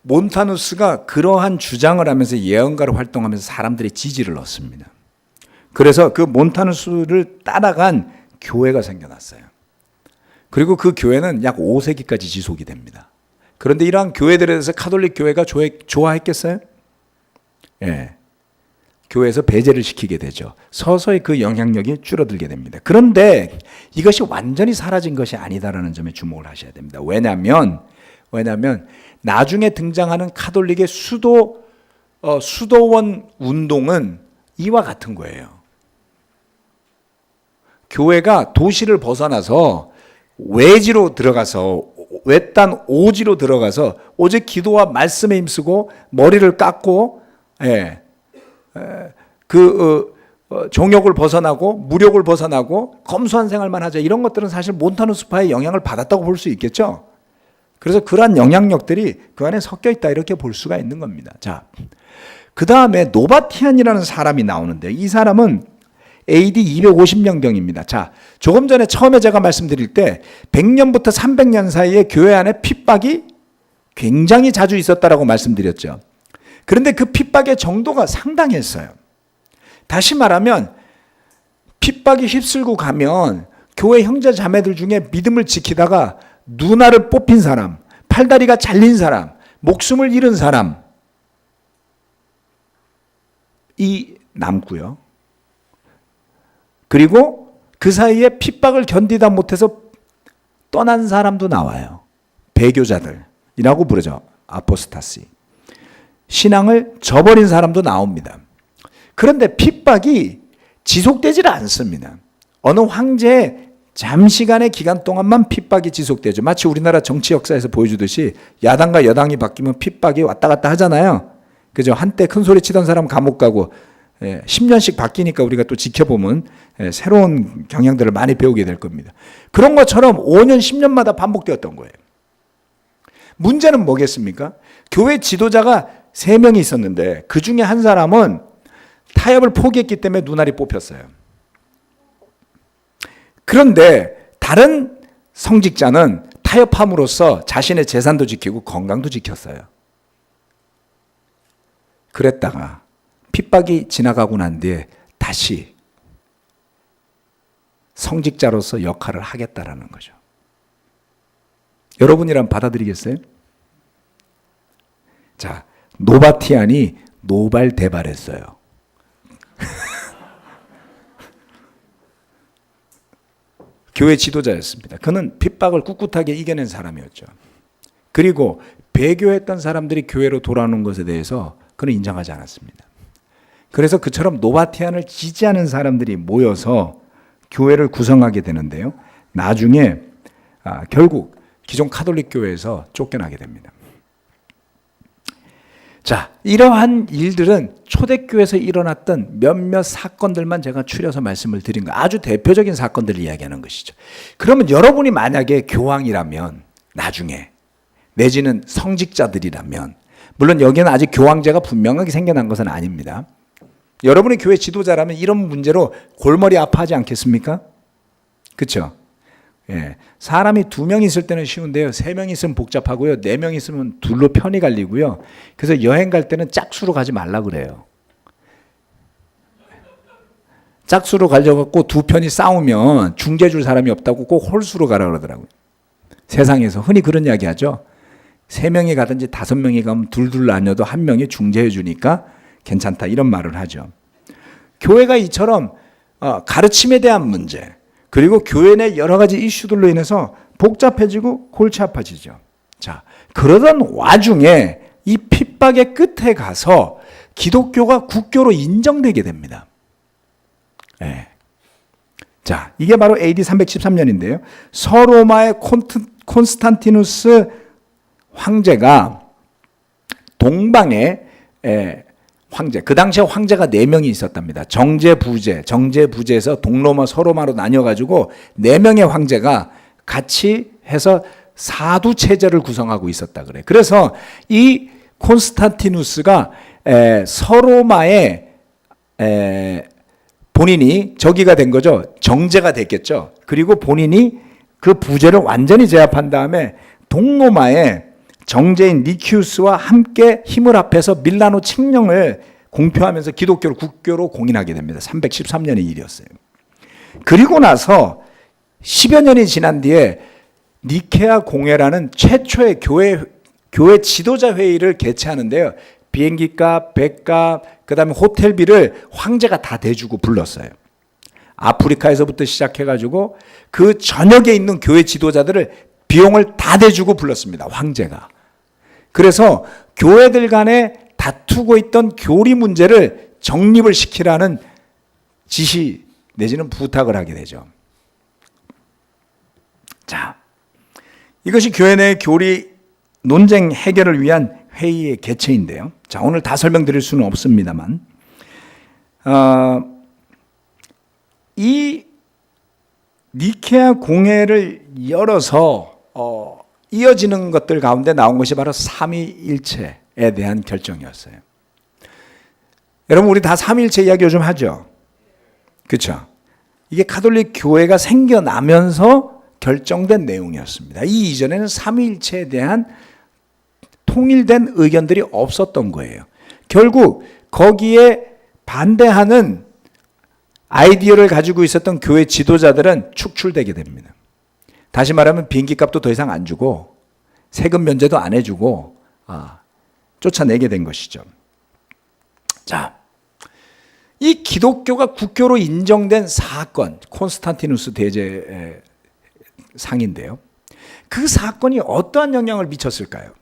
몬타누스가 그러한 주장을 하면서 예언가로 활동하면서 사람들의 지지를 얻습니다. 그래서 그 몬타누스를 따라간 교회가 생겨났어요. 그리고 그 교회는 약 5세기까지 지속이 됩니다. 그런데 이러한 교회들에 대해서 카톨릭 교회가 좋아했겠어요? 예. 교회에서 배제를 시키게 되죠. 서서히 그 영향력이 줄어들게 됩니다. 그런데 이것이 완전히 사라진 것이 아니다라는 점에 주목을 하셔야 됩니다. 왜냐하면 나중에 등장하는 카톨릭의 수도원 운동은 이와 같은 거예요. 교회가 도시를 벗어나서 외지로 들어가서 외딴 오지로 들어가서 오직 기도와 말씀에 힘쓰고 머리를 깎고 종욕을 벗어나고 무욕을 벗어나고 검소한 생활만 하자. 이런 것들은 사실 몬타누 스파의 영향을 받았다고 볼 수 있겠죠. 그래서 그러한 영향력들이 그 안에 섞여 있다 이렇게 볼 수가 있는 겁니다. 자, 그 다음에 노바티안이라는 사람이 나오는데 이 사람은 AD 250년경입니다. 자, 조금 전에 처음에 제가 말씀드릴 때 100년부터 300년 사이에 교회 안에 핍박이 굉장히 자주 있었다라고 말씀드렸죠. 그런데 그 핍박의 정도가 상당했어요. 다시 말하면 핍박이 휩쓸고 가면 교회 형제 자매들 중에 믿음을 지키다가 눈알을 뽑힌 사람, 팔다리가 잘린 사람, 목숨을 잃은 사람이 남고요. 그리고 그 사이에 핍박을 견디다 못해서 떠난 사람도 나와요. 배교자들이라고 부르죠. 아포스타시. 신앙을 저버린 사람도 나옵니다. 그런데 핍박이 지속되질 않습니다. 어느 황제의 잠시간의 기간 동안만 핍박이 지속되죠. 마치 우리나라 정치 역사에서 보여주듯이 야당과 여당이 바뀌면 핍박이 왔다 갔다 하잖아요. 그죠? 한때 큰 소리 치던 사람 감옥 가고 10년씩 바뀌니까 우리가 또 지켜보면 새로운 경향들을 많이 배우게 될 겁니다. 그런 것처럼 5년, 10년마다 반복되었던 거예요. 문제는 뭐겠습니까? 교회 지도자가 3명이 있었는데 그 중에 한 사람은 타협을 포기했기 때문에 눈알이 뽑혔어요. 그런데 다른 성직자는 타협함으로써 자신의 재산도 지키고 건강도 지켰어요. 그랬다가 핍박이 지나가고 난 뒤에 다시 성직자로서 역할을 하겠다라는 거죠. 여러분이란 받아들이겠어요? 자, 노바티안이 노발대발했어요. 교회 지도자였습니다. 그는 핍박을 꿋꿋하게 이겨낸 사람이었죠. 그리고 배교했던 사람들이 교회로 돌아오는 것에 대해서 그는 인정하지 않았습니다. 그래서 그처럼 노바티안을 지지하는 사람들이 모여서 교회를 구성하게 되는데요. 나중에 결국 기존 카톨릭 교회에서 쫓겨나게 됩니다. 자, 이러한 일들은 초대교회에서 일어났던 몇몇 사건들만 제가 추려서 말씀을 드린 거, 아주 대표적인 사건들을 이야기하는 것이죠. 그러면 여러분이 만약에 교황이라면 나중에, 내지는 성직자들이라면, 물론 여기는 아직 교황제가 분명하게 생겨난 것은 아닙니다. 여러분이 교회 지도자라면 이런 문제로 골머리 아파하지 않겠습니까? 그렇죠? 예, 사람이 2명 있을 때는 쉬운데요. 3명 있으면 복잡하고요. 4명 있으면 둘로 편이 갈리고요. 그래서 여행 갈 때는 짝수로 가지 말라 그래요. 짝수로 가려고 두 편이 싸우면 중재 줄 사람이 없다고 꼭 홀수로 가라 그러더라고요. 세상에서 흔히 그런 이야기 하죠. 3명이 가든지 5명이 가면 둘둘 나뉘어도 1명이 중재해 주니까 괜찮다, 이런 말을 하죠. 교회가 이처럼 가르침에 대한 문제, 그리고 교회 내 여러 가지 이슈들로 인해서 복잡해지고 골치 아파지죠. 자, 그러던 와중에 이 핍박의 끝에 가서 기독교가 국교로 인정되게 됩니다. 네. 자, 이게 바로 AD 313년인데요. 서로마의 콘스탄티누스 황제가 동방의 황제, 그 당시에 황제가 4명이 있었답니다. 정제, 부제, 정제, 부제에서 동로마, 서로마로 나뉘어가지고 4명의 황제가 같이 해서 사두 체제를 구성하고 있었다 그래. 그래서 이 콘스탄티누스가 서로마의 본인이 저기가 된 거죠. 정제가 됐겠죠. 그리고 본인이 그 부제를 완전히 제압한 다음에 동로마의 정제인 니키우스와 함께 힘을 합해서 밀라노 칙령을 공표하면서 기독교를 국교로 공인하게 됩니다. 313년의 일이었어요. 그리고 나서 10여 년이 지난 뒤에 니케아 공회라는 최초의 교회 지도자 회의를 개최하는데요. 비행기값, 배값, 그 다음에 호텔비를 황제가 다 대주고 불렀어요. 아프리카에서부터 시작해가지고 그 전역에 있는 교회 지도자들을 비용을 다 대주고 불렀습니다. 황제가. 그래서 교회들 간에 다투고 있던 교리 문제를 정립을 시키라는 지시 내지는 부탁을 하게 되죠. 자, 이것이 교회 내 교리 논쟁 해결을 위한 회의의 개최인데요. 자, 오늘 다 설명드릴 수는 없습니다만, 이 니케아 공회를 열어서 이어지는 것들 가운데 나온 것이 바로 삼위일체에 대한 결정이었어요. 여러분, 우리 다 삼위일체 이야기 요즘 하죠? 그렇죠? 이게 가톨릭 교회가 생겨나면서 결정된 내용이었습니다. 이 이전에는 삼위일체에 대한 통일된 의견들이 없었던 거예요. 결국 거기에 반대하는 아이디어를 가지고 있었던 교회 지도자들은 축출되게 됩니다. 다시 말하면 비행기 값도 더 이상 안 주고 세금 면제도 안 해주고 쫓아내게 된 것이죠. 자, 이 기독교가 국교로 인정된 사건, 콘스탄티누스 대제 상인데요. 그 사건이 어떠한 영향을 미쳤을까요?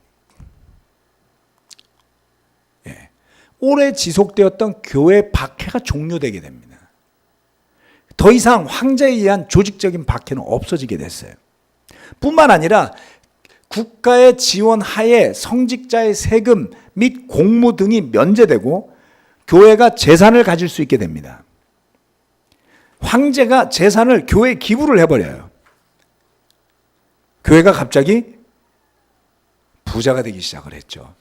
오래 지속되었던 교회 박해가 종료되게 됩니다. 더 이상 황제에 의한 조직적인 박해는 없어지게 됐어요. 뿐만 아니라 국가의 지원 하에 성직자의 세금 및 공무 등이 면제되고 교회가 재산을 가질 수 있게 됩니다. 황제가 재산을 교회에 기부를 해버려요. 교회가 갑자기 부자가 되기 시작을 했죠.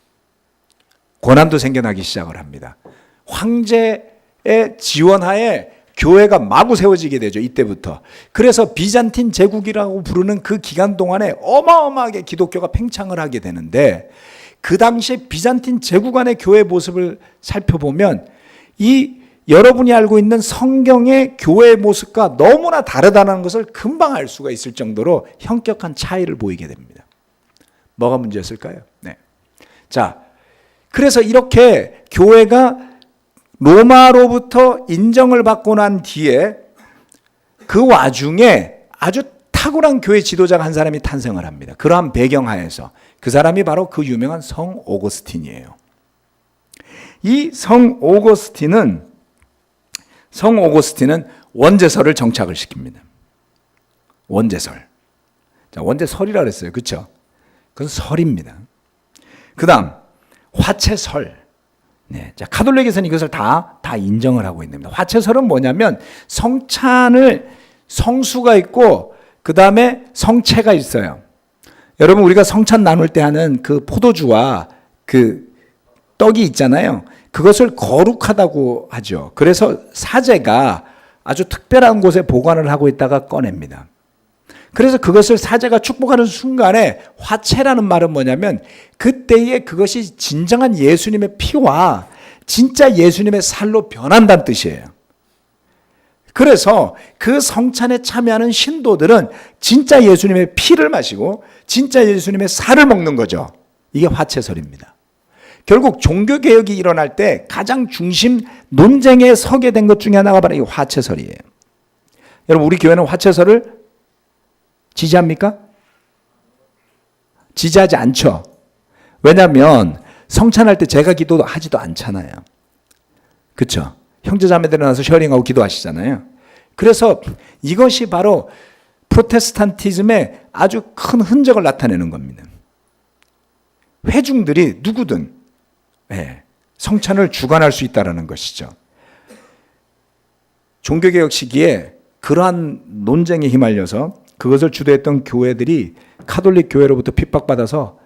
권한도 생겨나기 시작을 합니다. 황제의 지원하에 교회가 마구 세워지게 되죠. 이때부터. 그래서 비잔틴 제국이라고 부르는 그 기간 동안에 어마어마하게 기독교가 팽창을 하게 되는데, 그 당시 비잔틴 제국 안의 교회 모습을 살펴보면 이 여러분이 알고 있는 성경의 교회의 모습과 너무나 다르다는 것을 금방 알 수가 있을 정도로 현격한 차이를 보이게 됩니다. 뭐가 문제였을까요? 네. 자, 그래서 이렇게 교회가 로마로부터 인정을 받고 난 뒤에 그 와중에 아주 탁월한 교회 지도자가 한 사람이 탄생을 합니다. 그러한 배경하에서 그 사람이 바로 그 유명한 성 오거스틴이에요. 이 성 오거스틴은 원제설을 정착을 시킵니다. 원제설. 자, 원제설이라 그랬어요. 그렇죠? 그건 설입니다. 그다음 화채설. 네, 자, 가톨릭에서는 이것을 다 인정을 하고 있는 겁니다. 화채설은 뭐냐면 성찬을 성수가 있고 그 다음에 성체가 있어요. 여러분, 우리가 성찬 나눌 때 하는 그 포도주와 그 떡이 있잖아요. 그것을 거룩하다고 하죠. 그래서 사제가 아주 특별한 곳에 보관을 하고 있다가 꺼냅니다. 그래서 그것을 사제가 축복하는 순간에 화채라는 말은 뭐냐면 그때에 그것이 진정한 예수님의 피와 진짜 예수님의 살로 변한다는 뜻이에요. 그래서 그 성찬에 참여하는 신도들은 진짜 예수님의 피를 마시고 진짜 예수님의 살을 먹는 거죠. 이게 화채설입니다. 결국 종교개혁이 일어날 때 가장 중심 논쟁에 서게 된 것 중에 하나가 바로 이 화채설이에요. 여러분, 우리 교회는 화채설을 지지합니까? 지지하지 않죠. 왜냐하면 성찬할 때 제가 기도하지도 않잖아요. 그렇죠? 형제자매들 나와서 쉐어링하고 기도하시잖아요. 그래서 이것이 바로 프로테스탄티즘의 아주 큰 흔적을 나타내는 겁니다. 회중들이 누구든 성찬을 주관할 수 있다는 것이죠. 종교개혁 시기에 그러한 논쟁에 휘말려서 그것을 주도했던 교회들이 카톨릭 교회로부터 핍박받아서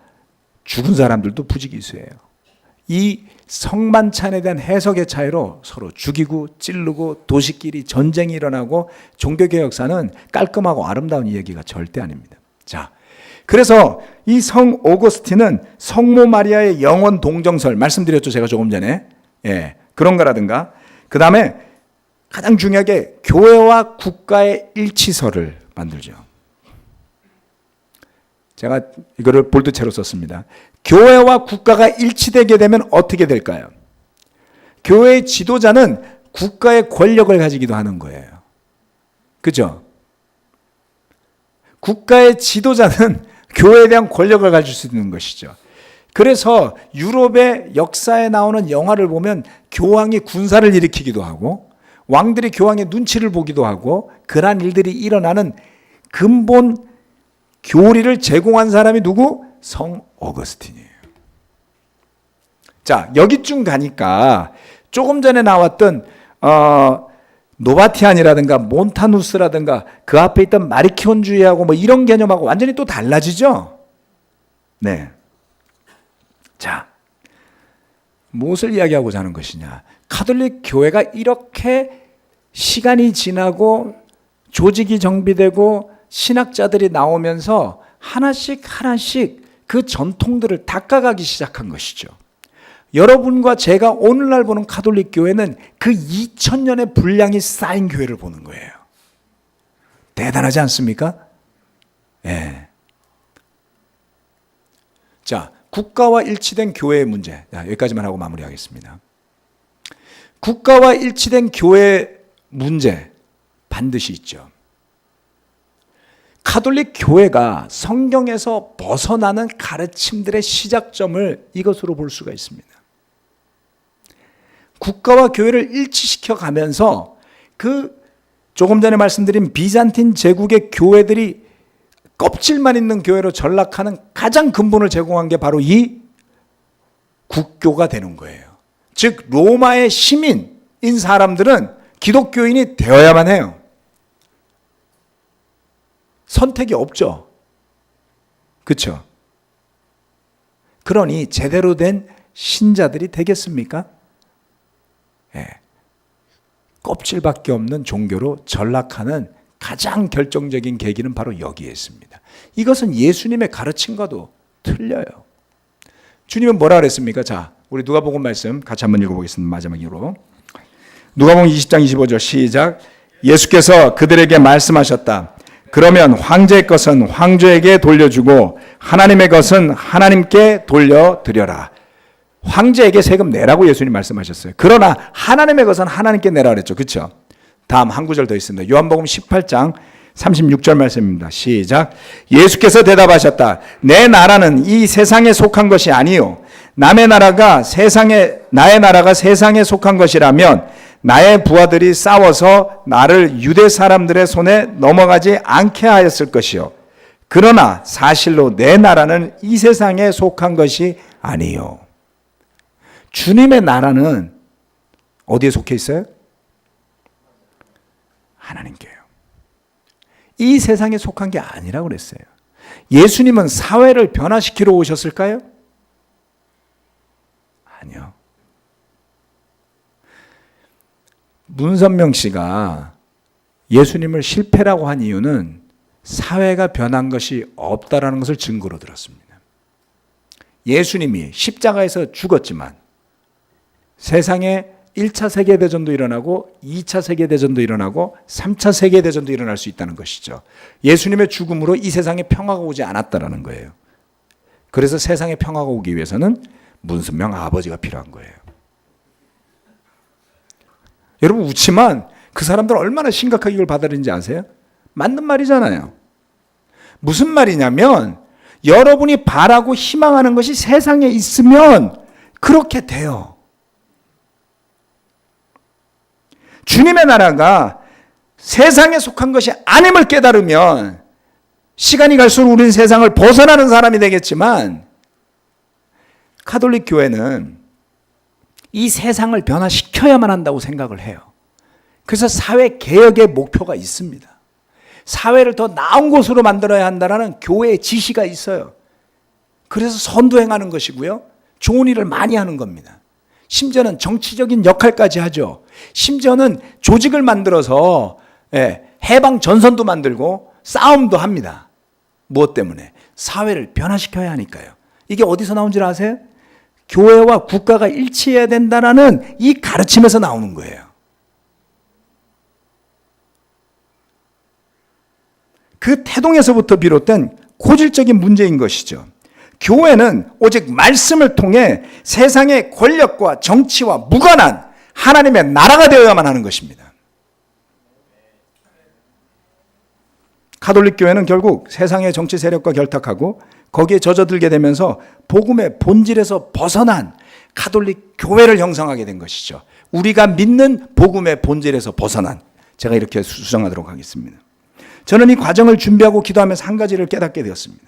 죽은 사람들도 부지기수예요. 이 성만찬에 대한 해석의 차이로 서로 죽이고 찌르고 도시끼리 전쟁이 일어나고 종교개혁사는 깔끔하고 아름다운 얘기가 절대 아닙니다. 자, 그래서 이 성 오거스틴은 성모 마리아의 영원 동정설 말씀드렸죠, 제가 조금 전에. 그런 거라든가, 그 다음에 가장 중요하게 교회와 국가의 일치설을 만들죠. 제가 이거를 볼드체로 썼습니다. 교회와 국가가 일치되게 되면 어떻게 될까요? 교회의 지도자는 국가의 권력을 가지기도 하는 거예요. 그죠? 국가의 지도자는 교회에 대한 권력을 가질 수 있는 것이죠. 그래서 유럽의 역사에 나오는 영화를 보면 교황이 군사를 일으키기도 하고 왕들이 교황의 눈치를 보기도 하고 그러한 일들이 일어나는 근본 교리를 제공한 사람이 누구? 성 어거스틴이에요. 자, 여기쯤 가니까 조금 전에 나왔던 노바티안이라든가 몬타누스라든가 그 앞에 있던 마리키온주의하고 뭐 이런 개념하고 완전히 또 달라지죠? 네. 자, 무엇을 이야기하고자 하는 것이냐? 가톨릭 교회가 이렇게 시간이 지나고 조직이 정비되고 신학자들이 나오면서 하나씩 그 전통들을 닦아가기 시작한 것이죠. 여러분과 제가 오늘날 보는 가톨릭 교회는 그 2000년의 분량이 쌓인 교회를 보는 거예요. 대단하지 않습니까? 예. 자, 국가와 일치된 교회의 문제. 자, 여기까지만 하고 마무리하겠습니다. 국가와 일치된 교회의 문제 반드시 있죠. 가톨릭 교회가 성경에서 벗어나는 가르침들의 시작점을 이것으로 볼 수가 있습니다. 국가와 교회를 일치시켜 가면서 그 조금 전에 말씀드린 비잔틴 제국의 교회들이 껍질만 있는 교회로 전락하는 가장 근본을 제공한 게 바로 이 국교가 되는 거예요. 즉 로마의 시민인 사람들은 기독교인이 되어야만 해요. 선택이 없죠. 그렇죠? 그러니 제대로 된 신자들이 되겠습니까? 예. 껍질밖에 없는 종교로 전락하는 가장 결정적인 계기는 바로 여기에 있습니다. 이것은 예수님의 가르침과도 틀려요. 주님은 뭐라 그랬습니까? 자, 우리 누가복음 말씀 같이 한번 읽어보겠습니다. 마지막으로 누가복음 20장 25절 시작. 예수께서 그들에게 말씀하셨다. 그러면 황제의 것은 황제에게 돌려주고 하나님의 것은 하나님께 돌려드려라. 황제에게 세금 내라고 예수님 말씀하셨어요. 그러나 하나님의 것은 하나님께 내라 그랬죠. 그렇죠? 다음 한 구절 더 있습니다. 요한복음 18장 36절 말씀입니다. 시작. 예수께서 대답하셨다. 내 나라는 이 세상에 속한 것이 아니요 나의 나라가 세상에 속한 것이라면 나의 부하들이 싸워서 나를 유대 사람들의 손에 넘어가지 않게 하였을 것이요 그러나 사실로 내 나라는 이 세상에 속한 것이 아니요. 주님의 나라는 어디에 속해 있어요? 하나님께요. 이 세상에 속한 게 아니라고 그랬어요. 예수님은 사회를 변화시키러 오셨을까요? 아니요. 문선명 씨가 예수님을 실패라고 한 이유는 사회가 변한 것이 없다라는 것을 증거로 들었습니다. 예수님이 십자가에서 죽었지만 세상에 1차 세계대전도 일어나고 2차 세계대전도 일어나고 3차 세계대전도 일어날 수 있다는 것이죠. 예수님의 죽음으로 이 세상에 평화가 오지 않았다라는 거예요. 그래서 세상에 평화가 오기 위해서는 문선명 아버지가 필요한 거예요. 여러분 웃지만 그 사람들은 얼마나 심각하게 이걸 받아들이는지 아세요? 맞는 말이잖아요. 무슨 말이냐면 여러분이 바라고 희망하는 것이 세상에 있으면 그렇게 돼요. 주님의 나라가 세상에 속한 것이 아님을 깨달으면 시간이 갈수록 우리는 세상을 벗어나는 사람이 되겠지만 가톨릭 교회는 이 세상을 변화시켜야만 한다고 생각을 해요. 그래서 사회 개혁의 목표가 있습니다. 사회를 더 나은 곳으로 만들어야 한다는 교회의 지시가 있어요. 그래서 선도행하는 것이고요. 좋은 일을 많이 하는 겁니다. 심지어는 정치적인 역할까지 하죠. 심지어는 조직을 만들어서 해방 전선도 만들고 싸움도 합니다. 무엇 때문에? 사회를 변화시켜야 하니까요. 이게 어디서 나온 줄 아세요? 교회와 국가가 일치해야 된다는 이 가르침에서 나오는 거예요. 그 태동에서부터 비롯된 고질적인 문제인 것이죠. 교회는 오직 말씀을 통해 세상의 권력과 정치와 무관한 하나님의 나라가 되어야만 하는 것입니다. 가톨릭 교회는 결국 세상의 정치 세력과 결탁하고 거기에 젖어들게 되면서 복음의 본질에서 벗어난 가톨릭 교회를 형성하게 된 것이죠. 우리가 믿는 복음의 본질에서 벗어난, 제가 이렇게 수정하도록 하겠습니다. 저는 이 과정을 준비하고 기도하면서 한 가지를 깨닫게 되었습니다.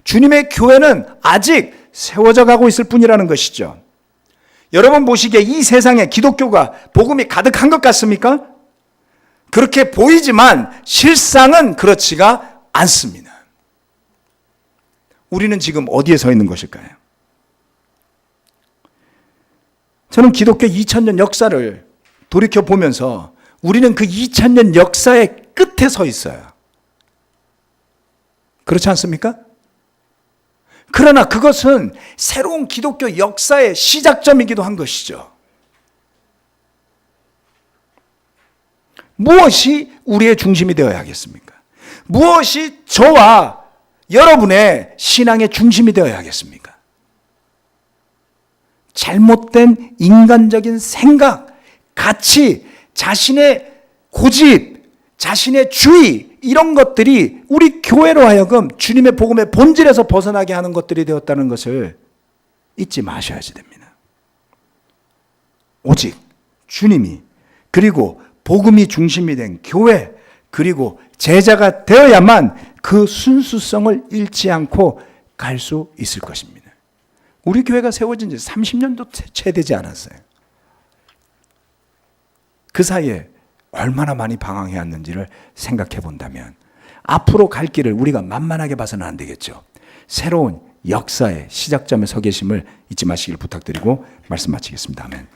주님의 교회는 아직 세워져 가고 있을 뿐이라는 것이죠. 여러분 보시기에 이 세상에 기독교가 복음이 가득한 것 같습니까? 그렇게 보이지만 실상은 그렇지가 않습니다. 우리는 지금 어디에 서 있는 것일까요? 저는 기독교 2000년 역사를 돌이켜보면서 우리는 그 2000년 역사의 끝에 서 있어요. 그렇지 않습니까? 그러나 그것은 새로운 기독교 역사의 시작점이기도 한 것이죠. 무엇이 우리의 중심이 되어야 하겠습니까? 무엇이 저와 여러분의 신앙의 중심이 되어야 하겠습니까? 잘못된 인간적인 생각, 가치, 자신의 고집, 자신의 주의, 이런 것들이 우리 교회로 하여금 주님의 복음의 본질에서 벗어나게 하는 것들이 되었다는 것을 잊지 마셔야지 됩니다. 오직 주님이, 그리고 복음이 중심이 된 교회, 그리고 제자가 되어야만 그 순수성을 잃지 않고 갈 수 있을 것입니다. 우리 교회가 세워진 지 30년도 채 되지 않았어요. 그 사이에 얼마나 많이 방황해왔는지를 생각해 본다면 앞으로 갈 길을 우리가 만만하게 봐서는 안 되겠죠. 새로운 역사의 시작점에 서 계심을 잊지 마시길 부탁드리고 말씀 마치겠습니다. 아멘.